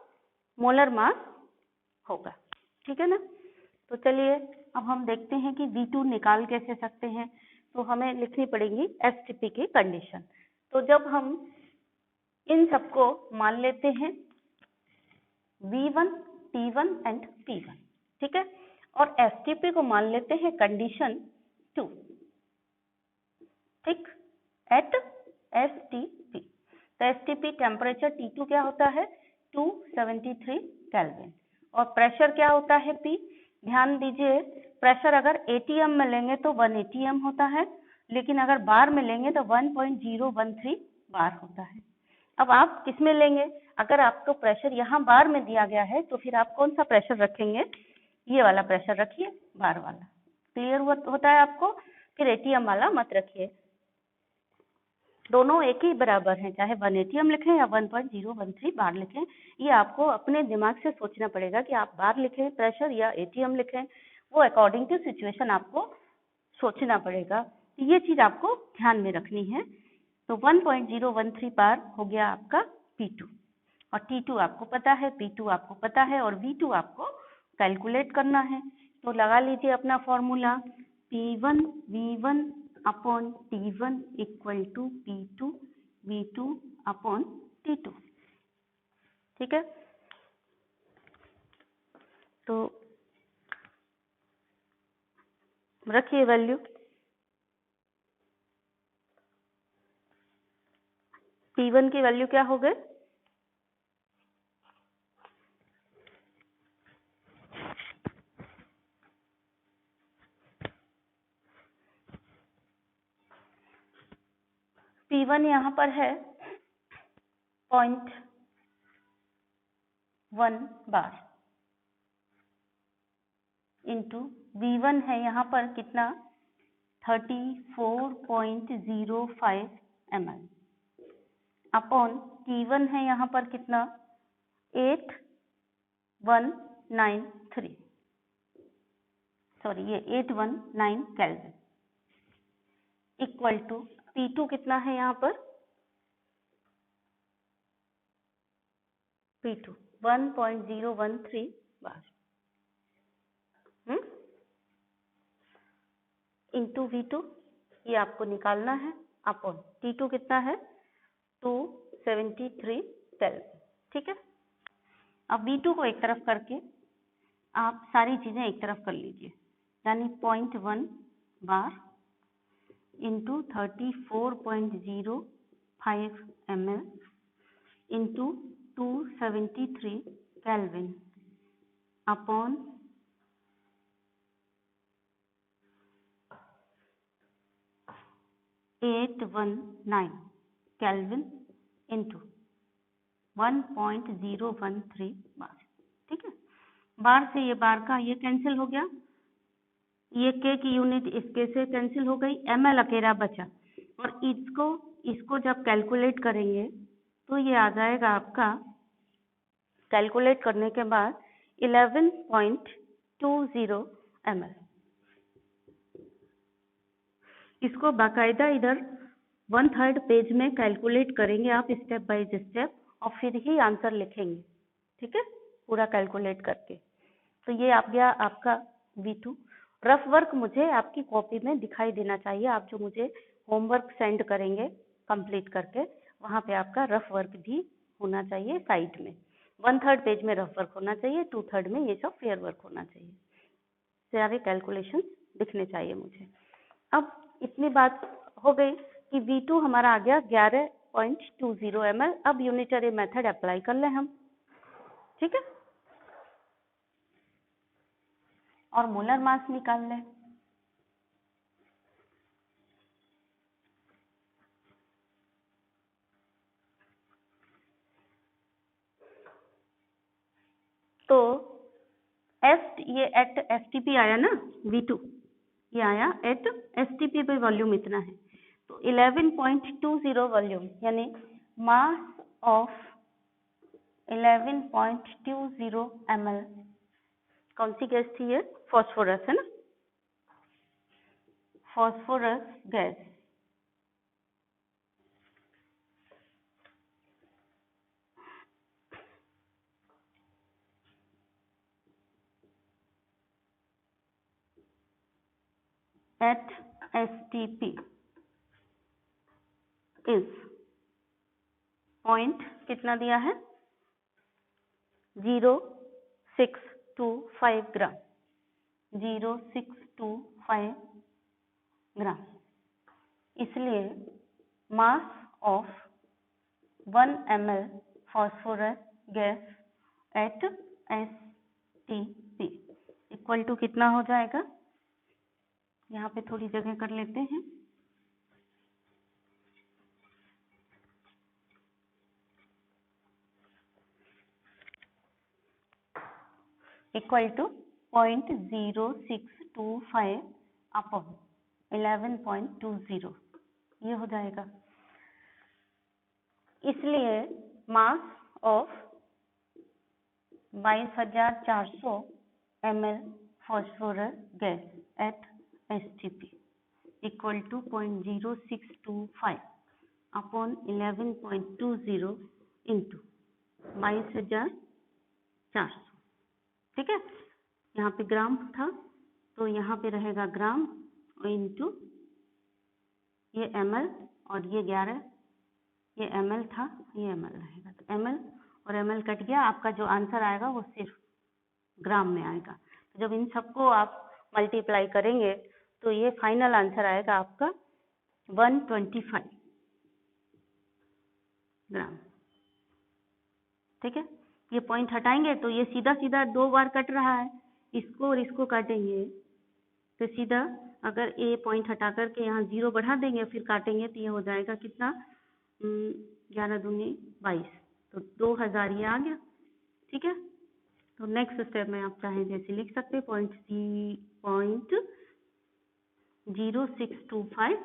मोलर मास होगा, ठीक है ना? तो चलिए अब हम देखते हैं कि V2 निकाल कैसे सकते हैं। तो हमें लिखनी पड़ेगी STP की कंडीशन। तो जब हम इन सबको मान लेते हैं V1, T1 एंड P1, ठीक है, और STP को मान लेते हैं कंडीशन 2, ठीक, एट STP। तो STP टेम्परेचर T2 क्या होता है 273 केल्विन, और प्रेशर क्या होता है P। ध्यान दीजिए प्रेशर अगर ATM में लेंगे तो 1 ATM होता है, लेकिन अगर बार में लेंगे तो 1.013 बार होता है। अब आप किस में लेंगे, अगर आपको प्रेशर यहाँ बार में दिया गया है तो फिर आप कौन सा प्रेशर रखेंगे, ये वाला प्रेशर रखिए, बार वाला। क्लियर होता है आपको, फिर ATM वाला मत रखिए, दोनों एक ही बराबर हैं, चाहे 1 ATM लिखें या 1.013 बार लिखें। ये आपको अपने दिमाग से सोचना पड़ेगा कि आप बार लिखें प्रेशर या ATM लिखें, वो अकॉर्डिंग टू सिचुएशन आपको सोचना पड़ेगा। ये चीज आपको ध्यान में रखनी है। तो 1.013 बार हो गया आपका P2, और T2 आपको पता है, P2 आपको पता है, और V2 आपको कैलकुलेट करना है। तो लगा लीजिए अपना formula, P1 V1 upon T1 equal to P2 V2 upon T2, ठीक है। तो रखिए वैल्यू, P1 की वैल्यू क्या हो गई, P1 यहाँ पर है 0.1 बार इंटू V1 है यहाँ पर कितना 34.05 ml अपॉन T1 है यहाँ पर कितना 8193, सॉरी ये 819 केल्विन, इक्वल टू P2 कितना है यहाँ पर P2 1.013 बार इंटू V2, ये आपको निकालना है, अपॉन T2 कितना है 273 केल्विन, ठीक है। अब V2 को एक तरफ करके आप सारी चीजें एक तरफ कर लीजिए, यानी 0.1 bar into 34.05 ml into 273 kelvin upon 819 kelvin into 1.013 bar, ठीक है। बार से ये बार का ये कैंसिल हो गया, ये K की यूनिट इसके से कैंसिल हो गई, ml अकेला बचा, और इसको जब कैलकुलेट करेंगे तो ये आ जाएगा आपका, कैलकुलेट करने के बाद 11.20 ml। इसको बाकायदा इधर 1/3 पेज में कैलकुलेट करेंगे आप स्टेप बाय स्टेप, और फिर ही आंसर लिखेंगे, ठीक है, पूरा कैलकुलेट करके। तो ये आ गया आपका V2। रफ वर्क मुझे आपकी कॉपी में दिखाई देना चाहिए, आप जो मुझे होमवर्क सेंड करेंगे कंप्लीट करके, वहाँ पे आपका रफ वर्क भी होना चाहिए साइड में। 1/3 पेज में रफ वर्क होना चाहिए, 2/3 में ये सब फेयर वर्क होना चाहिए, सारे कैलकुलेशन दिखने चाहिए मुझे। अब इतनी बात हो गई कि V2 हमारा आ गया 11.20 ml। अब यूनिटरी मेथड अप्लाई कर लें हम, ठीक है, और मोलर मास निकाल लें। तो ये एट STP आया ना, V2 ये आया एट STP पे वॉल्यूम इतना है, तो 11.20 वॉल्यूम यानी मास ऑफ 11.20 ml। कौन सी गैस थी ये, फॉस्फोरस है ना, phosphorus gas. at STP is point कितना दिया है 0625 ग्राम 0625 ग्राम। इसलिए mass of 1 ml phosphorus gas at STP equal to कितना हो जाएगा, यहाँ पे थोड़ी जगह कर लेते हैं, इक्वल टू 0.0625 अपॉन 11.20 ये हो जाएगा। इसलिए mass of 22,400 ml phosphorus gas at STP equal to 0.0625 upon 11.20 into 22,400। ठीक है, यहाँ पे ग्राम था तो यहाँ पे रहेगा ग्राम इंटू ये ml और ये 11, ये ml था, ये ml रहेगा, तो ml और ml कट गया, आपका जो आंसर आएगा वो सिर्फ ग्राम में आएगा। तो जब इन सबको आप मल्टीप्लाई करेंगे तो ये फाइनल आंसर आएगा आपका 125 ग्राम। ठीक है, ये पॉइंट हटाएंगे तो ये सीधा सीधा 2 बार कट रहा है, इसको और इसको काटेंगे तो सीधा अगर ए पॉइंट हटा करके यहाँ 0 बढ़ा देंगे फिर काटेंगे तो ये हो जाएगा कितना 11 दूनी 22, तो 2000 ये आ गया। ठीक है, तो नेक्स्ट स्टेप में आप चाहें जैसे लिख सकते हैं 0.0625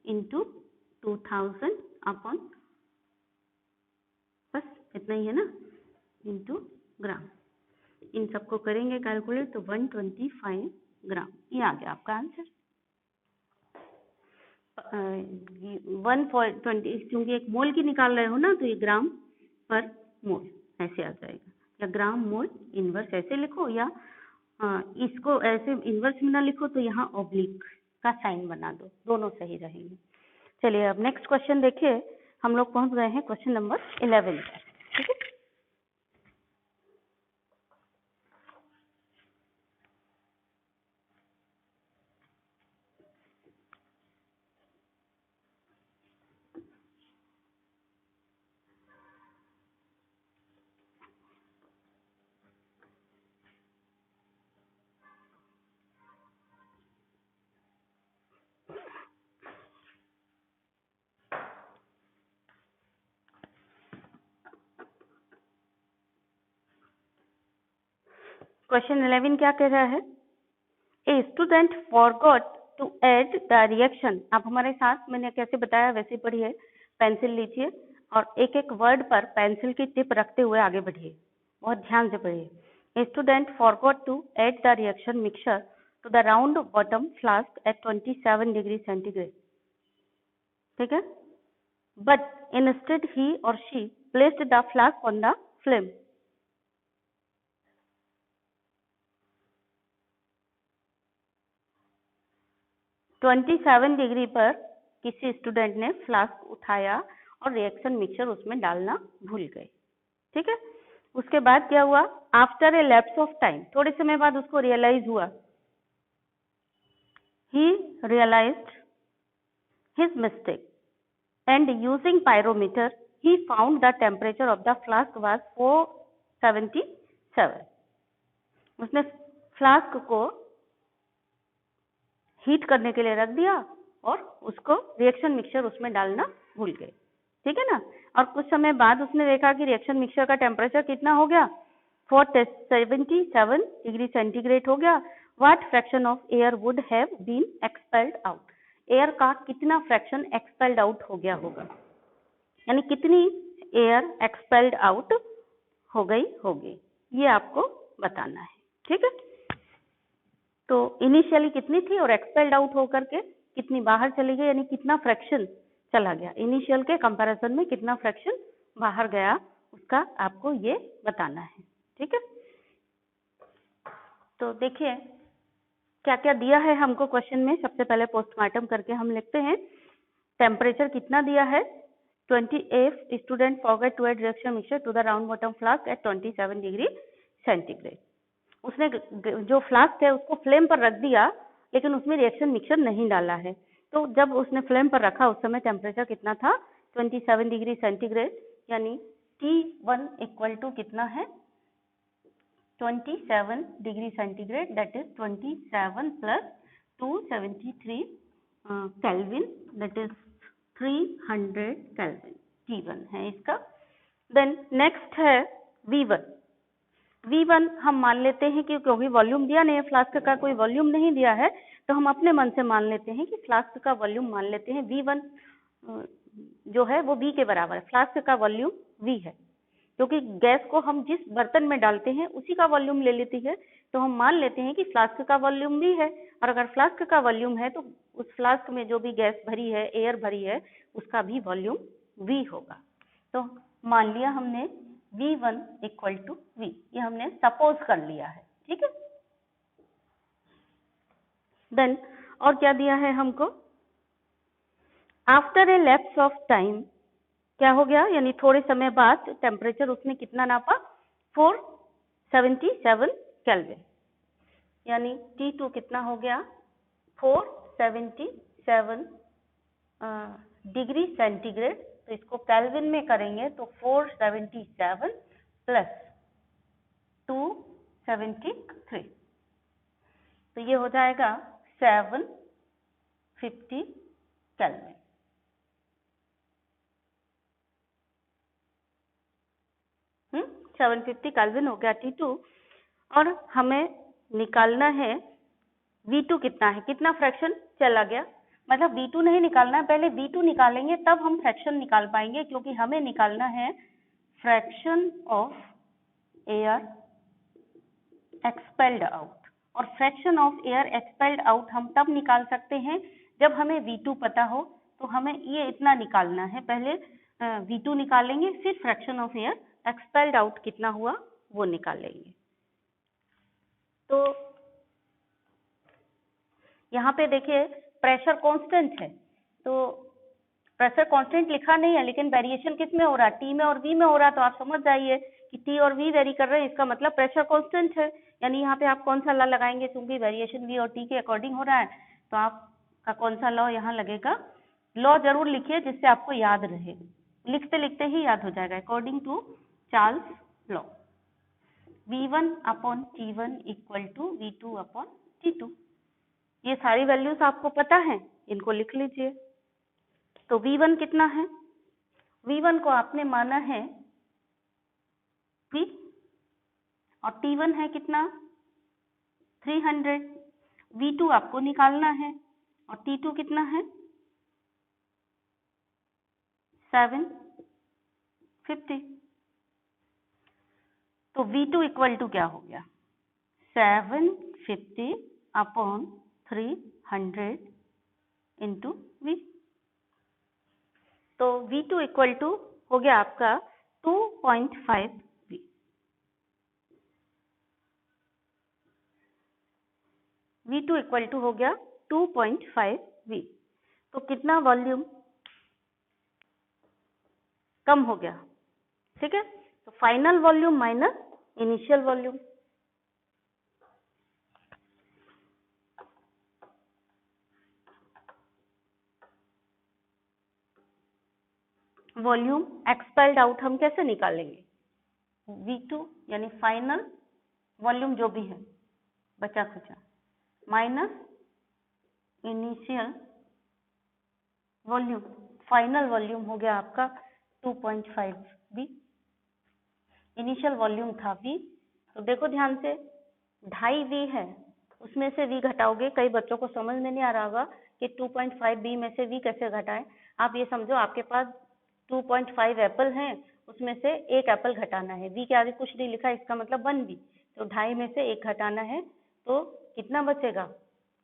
इंटू 2000 अपॉन, बस इतना ही है ना, इंटू ग्राम। इन सबको करेंगे कैलकुलेट तो 125 ग्राम ये आ गया आपका आंसर। 120 क्योंकि एक मोल की निकाल रहे हो ना तो ये ग्राम पर मोल ऐसे आ जाएगा, या ग्राम मोल इनवर्स ऐसे लिखो, या इसको ऐसे इनवर्स में ना लिखो तो यहाँ ऑब्लिक का साइन बना दो, दोनों सही रहेंगे। चलिए अब नेक्स्ट क्वेश्चन देखिए, हम लोग पहुंच गए हैं क्वेश्चन नंबर 11 पर। ठीक है, क्वेश्चन 11 क्या कह रहा है, a student forgot to add the reaction. आप हमारे साथ, मैंने कैसे बताया वैसे पढ़िए, पेंसिल लीजिए और एक एक वर्ड पर पेंसिल की टिप रखते हुए आगे बढ़िए, बहुत ध्यान से पढ़िए। A student forgot to add the reaction mixture to the round bottom flask at 27 degree centigrade. ठीक है, बट इंस्टेड ही और she placed the flask on the flame. तो 27 डिग्री पर किसी स्टूडेंट ने फ्लास्क उठाया और रिएक्शन मिक्सचर उसमें डालना भूल गए। ठीक है, उसके बाद क्या हुआ, after a lapse of time, थोड़े समय बाद उसको रियलाइज हुआ, he realized his mistake and using pyrometer he found the temperature of the flask was 477। उसने फ्लास्क को हीट करने के लिए रख दिया और उसको रिएक्शन मिक्सचर उसमें डालना भूल गए। ठीक है ना, और कुछ समय बाद उसने देखा कि रिएक्शन मिक्सचर का टेम्परेचर कितना हो गया, 477 डिग्री सेंटीग्रेड हो गया। What fraction of air would have been expelled out, air का कितना फ्रैक्शन एक्सपेल्ड आउट हो गया होगा, यानी कितनी एयर एक्सपेल्ड आउट हो गई होगी, ये आपको बताना है। ठीक है, तो इनिशियली कितनी थी और एक्सपेल्ड आउट होकर के कितनी बाहर चली गई, यानी कितना फ्रैक्शन चला गया, इनिशियल के कंपैरिजन में कितना फ्रैक्शन बाहर गया, उसका आपको ये बताना है। ठीक है, तो देखिए क्या क्या दिया है हमको क्वेश्चन में। सबसे पहले पोस्टमार्टम करके हम लिखते हैं। टेम्परेचर कितना दिया है, 28 student forget to add reaction mixture to the round bottom flask at 27 degree centigrade. उसने जो फ्लास्क है उसको फ्लेम पर रख दिया, लेकिन उसमें रिएक्शन मिक्सचर नहीं डाला है। तो जब उसने फ्लेम पर रखा उस समय टेम्परेचर कितना था, 27 डिग्री सेंटीग्रेड, यानी T1 इक्वल टू कितना है, 27 degree centigrade, that is 27 plus 273 kelvin, that is 300 kelvin, T1 है इसका। देन नेक्स्ट है V1। V1 हम मान लेते हैं कि क्योंकि वॉल्यूम दिया नहीं है, फ्लास्क का कोई वॉल्यूम नहीं दिया है, तो हम अपने मन से मान लेते हैं कि फ्लास्क का वॉल्यूम मान लेते हैं V1 जो है वो V के बराबर है। फ्लास्क का वॉल्यूम V है, क्योंकि गैस को हम जिस बर्तन में डालते हैं उसी का वॉल्यूम ले लेती है, तो हम मान लेते हैं कि फ्लास्क का वॉल्यूम V है। और अगर फ्लास्क का वॉल्यूम है तो उस फ्लास्क में जो भी गैस भरी है, एयर भरी है, उसका भी वॉल्यूम V होगा। तो मान लिया हमने V1 इक्वल टू V, ये हमने सपोज कर लिया है, ठीक है। देन और क्या दिया है हमको, after a lapse of time, क्या हो गया, यानी थोड़े समय बाद टेम्परेचर उसने कितना नापा, 477 केल्विन, यानी T2 कितना हो गया, 477 डिग्री सेंटीग्रेड। तो इसको केल्विन में करेंगे तो 477 प्लस 273, तो ये हो जाएगा 750 केल्विन। हम्म, 750 केल्विन हो गया T2। और हमें निकालना है V2 कितना है, कितना फ्रैक्शन चला गया, मतलब V2 नहीं निकालना है, पहले V2 निकालेंगे तब हम फ्रैक्शन निकाल पाएंगे, क्योंकि हमें निकालना है fraction of air expelled out. और fraction of air expelled out हम तब निकाल सकते हैं जब हमें V2 पता हो। तो हमें ये इतना निकालना है, पहले V2 निकालेंगे, फिर fraction of air expelled out कितना हुआ वो निकालेंगे। तो यहाँ पे देखिए प्रेशर कांस्टेंट है, तो प्रेशर कांस्टेंट लिखा नहीं है, लेकिन वेरिएशन किस में हो रहा है, T में और V में हो रहा है। तो आप समझ जाइए कि T और V वेरी कर रहे हैं, इसका मतलब प्रेशर कांस्टेंट है। यानी यहाँ पे आप कौन सा लॉ लगाएंगे, क्योंकि वेरिएशन V और T के अकॉर्डिंग हो रहा है, तो आपका कौन सा लॉ यहाँ लगेगा। लॉ जरूर लिखिए जिससे आपको याद रहे, लिखते लिखते ही याद हो जाएगा। According to Charles law, V1 upon T1 equal to V2 upon T2। ये सारी वैल्यूज आपको पता है, इनको लिख लीजिए। तो V1 कितना है, V1 को आपने माना है V, और T1 है कितना 300। V2 आपको निकालना है, और T2 कितना है 750। तो V2 इक्वल टू क्या हो गया, 750 अपॉन 300 इंटू V। तो V2 इक्वल टू हो गया आपका 2.5 V। V2 इक्वल टू हो गया 2.5 V। तो कितना वॉल्यूम कम हो गया, ठीक है। तो final volume minus initial volume, volume expelled out हम कैसे निकालेंगे, V2 यानी फाइनल वॉल्यूम जो भी है बचा खुचा minus initial volume, final volume हो गया आपका 2.5 V, इनिशियल वॉल्यूम था V। तो देखो ध्यान से 2.5 V है, उसमें से V घटाओगे, कई बच्चों को समझ में नहीं आ रहा होगा कि 2.5 V में से V कैसे घटाएं। आप ये समझो आपके पास 2.5 एप्पल हैं, उसमें से एक एप्पल घटाना है, V के आगे कुछ नहीं लिखा, इसका मतलब 1 V। तो 2.5 में से एक घटाना है, तो कितना बचेगा,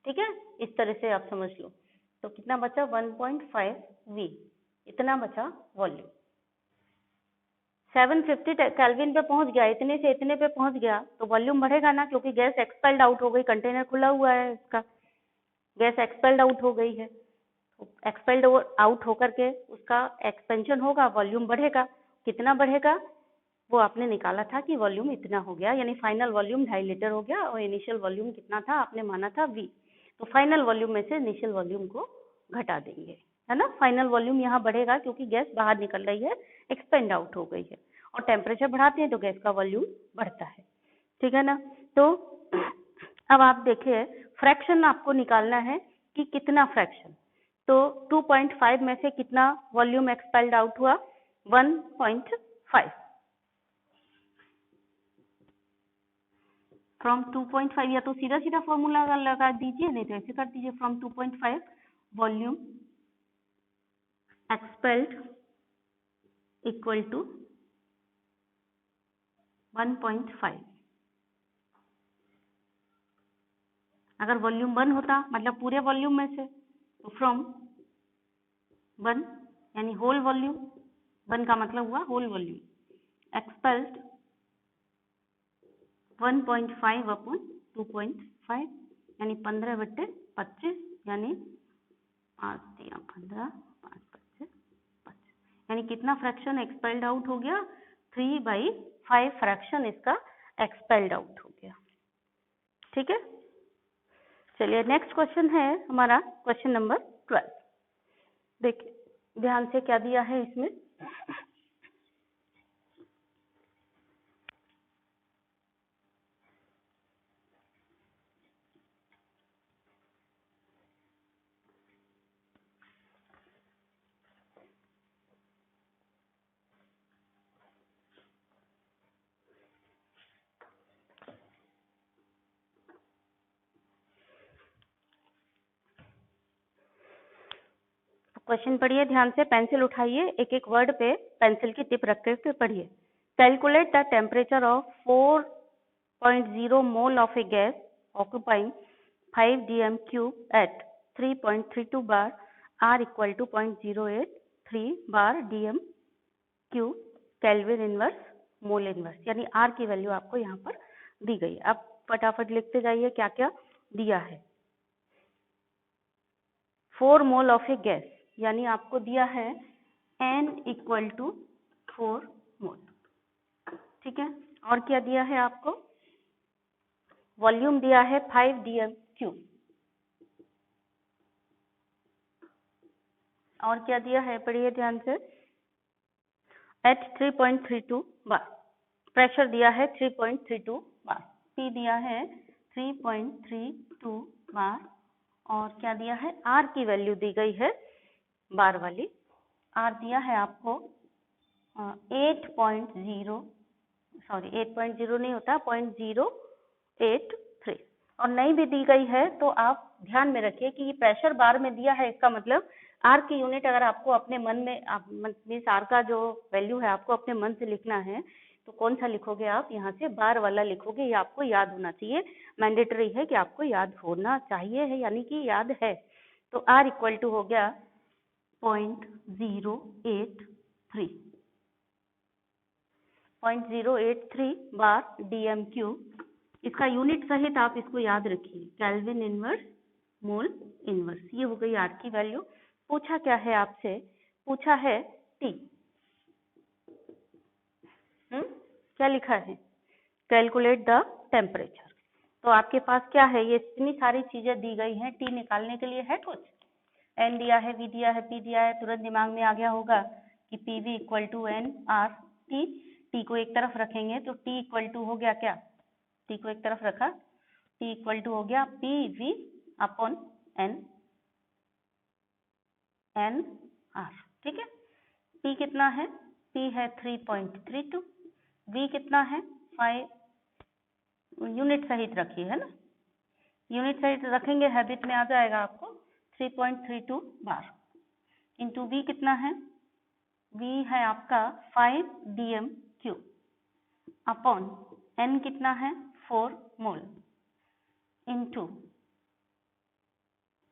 ठीक है, इस तरह से आप समझ लो। तो कितना बचा 1.5 V, इतना बचा वॉल्यूम। 750 केल्विन पे पहुंच गया, इतने से इतने पे पहुंच गया तो वॉल्यूम बढ़ेगा ना, क्योंकि गैस एक्सपेल्ड आउट हो गई, कंटेनर खुला हुआ है इसका, गैस एक्सपेल्ड आउट हो गई है, एक्सपेल्ड आउट होकर के उसका एक्सपेंशन होगा, वॉल्यूम बढ़ेगा। कितना बढ़ेगा वो आपने निकाला था कि वॉल्यूम इतना हो गया, यानी फाइनल वॉल्यूम 2.5 लीटर हो गया, और इनिशियल वॉल्यूम कितना था आपने माना था V, तो फाइनल वॉल्यूम में से इनिशियल वॉल्यूम को घटा देंगे, है ना। फाइनल वॉल्यूम यहाँ बढ़ेगा क्योंकि गैस बाहर निकल रही है, एक्सपेंड आउट हो गई है, और टेम्परेचर बढ़ाते हैं तो गैस का वॉल्यूम बढ़ता है, ठीक है ना। तो अब आप देखिए फ्रैक्शन आपको निकालना है कि कितना फ्रैक्शन, तो 2.5 में से कितना वॉल्यूम एक्सपेल्ड आउट हुआ, 1.5 फ्रॉम 2.5, या तो सीधा सीधा फॉर्मूला लगा दीजिए, नहीं तो ऐसे कर दीजिए, from 2.5 volume expelled equal to 1.5। अगर वॉल्यूम 1 होता मतलब पूरे वॉल्यूम में से, तो फ्रॉम 1 यानी होल वॉल्यूम, 1 का मतलब हुआ होल वॉल्यूम, एक्सपेल्ड 1.5 अपॉन 2.5 यानी 15/25 यानी 5 या 15, 5 यानी कितना फ्रैक्शन एक्सपेल्ड आउट हो गया, 3/5 फ्रैक्शन इसका एक्सपेल्ड आउट हो गया, ठीक है। चलिए नेक्स्ट क्वेश्चन है हमारा क्वेश्चन नंबर 12। देखिए ध्यान से क्या दिया है इसमें, क्वेश्चन पढ़िए ध्यान से, पेंसिल उठाइए, एक एक वर्ड पे पेंसिल की टिप रख के पढ़िए। Calculate the temperature of 4.0 mole of a gas occupying 5 dm cube at 3.32 bar R equal to 0.083 bar dm cube kelvin inverse mole inverse, यानी R की वैल्यू आपको यहाँ पर दी गई है। आप फटाफट लिखते जाइए क्या क्या दिया है। 4 मोल ऑफ ए गैस, यानी आपको दिया है N इक्वल टू 4 मोल, ठीक है। और क्या दिया है आपको, वॉल्यूम दिया है 5 dm क्यूब, और क्या दिया है पढ़िए ध्यान से, एट 3.32 बार, प्रेशर दिया है 3.32 बार, P दिया है 3.32 बार, और क्या दिया है, R की वैल्यू दी गई है बार वाली, R दिया है आपको 8.0 नहीं होता 0.083, और नहीं भी दी गई है तो आप ध्यान में रखिए कि ये प्रेशर बार में दिया है, इसका मतलब R की यूनिट अगर आपको अपने मन में, मीन्स R का जो वैल्यू है आपको अपने मन से लिखना है, तो कौन सा लिखोगे आप, यहाँ से बार वाला लिखोगे, ये आपको याद होना चाहिए, मैंडेटरी है कि आपको याद होना चाहिए है, यानी कि याद है। तो R इक्वल टू हो गया 0.083 बार dm क्यूब, इसका यूनिट सहित आप इसको याद रखिए, केल्विन इनवर्स मोल इनवर्स, ये हो गई R की वैल्यू। पूछा क्या है आपसे, पूछा है T, क्या लिखा है, कैलकुलेट द टेम्परेचर, तो आपके पास क्या है, ये इतनी सारी चीजें दी गई हैं, T निकालने के लिए है कुछ, N दिया है, V दिया है, P दिया है, तुरंत दिमाग में आ गया होगा कि PV equal to NRT, T को एक तरफ रखेंगे तो T इक्वल टू हो गया क्या, T को एक तरफ रखा, T इक्वल टू हो गया PV अपॉन NR, ठीक है। P कितना है, P है 3.32, V कितना है 5, यूनिट सहित रखिए, है ना, यूनिट सहित रखेंगे, हैबिट में आ जाएगा आपको, 3.32 बार, इंटू V कितना है, V है आपका 5 dm क्यूब, अपॉन N कितना है 4 मोल, इंटू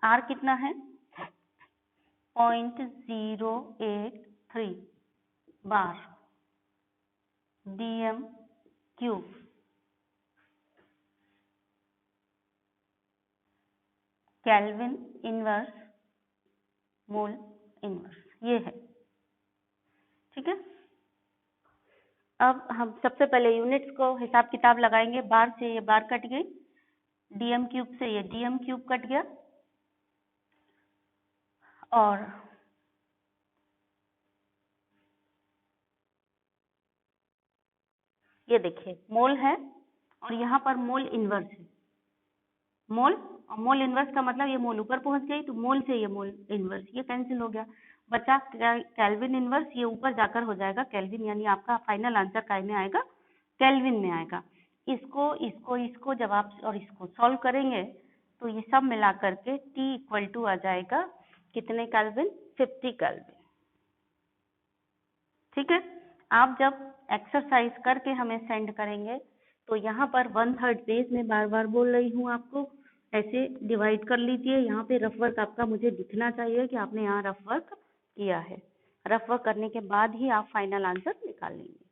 R कितना है 0.083 बार, dm cube kelvin inverse mole inverse, ये है। ठीक है, अब हम सबसे पहले यूनिट्स को हिसाब किताब लगाएंगे। बार से ये बार कट गई, डीएम क्यूब से ये डीएम क्यूब कट गया, और ये देखिए मोल है और यहाँ पर मोल इनवर्स है। मोल और मोल इनवर्स का मतलब ये मोल ऊपर पहुंच गई तो मोल से ये मोल इनवर्स, ये कैंसिल हो गया, बचा केल्विन इनवर्स, ये ऊपर जाकर हो जाएगा केल्विन, यानी आपका फाइनल आंसर काय में आएगा, केल्विन में आएगा। इसको इसको इसको जब आप और इसको सॉल्व करेंगे तो ये सब मिला करके T इक्वल टू आ जाएगा कितने केल्विन, 50 केल्विन। ठीक है, आप जब एक्सरसाइज करके हमें सेंड करेंगे तो यहाँ पर 1/3 पेज में बार बार बोल रही हूँ आपको, ऐसे डिवाइड कर लीजिए। यहाँ पे रफ वर्क आपका मुझे दिखना चाहिए कि आपने यहाँ रफ वर्क किया है। रफ वर्क करने के बाद ही आप फाइनल आंसर निकाल लेंगे।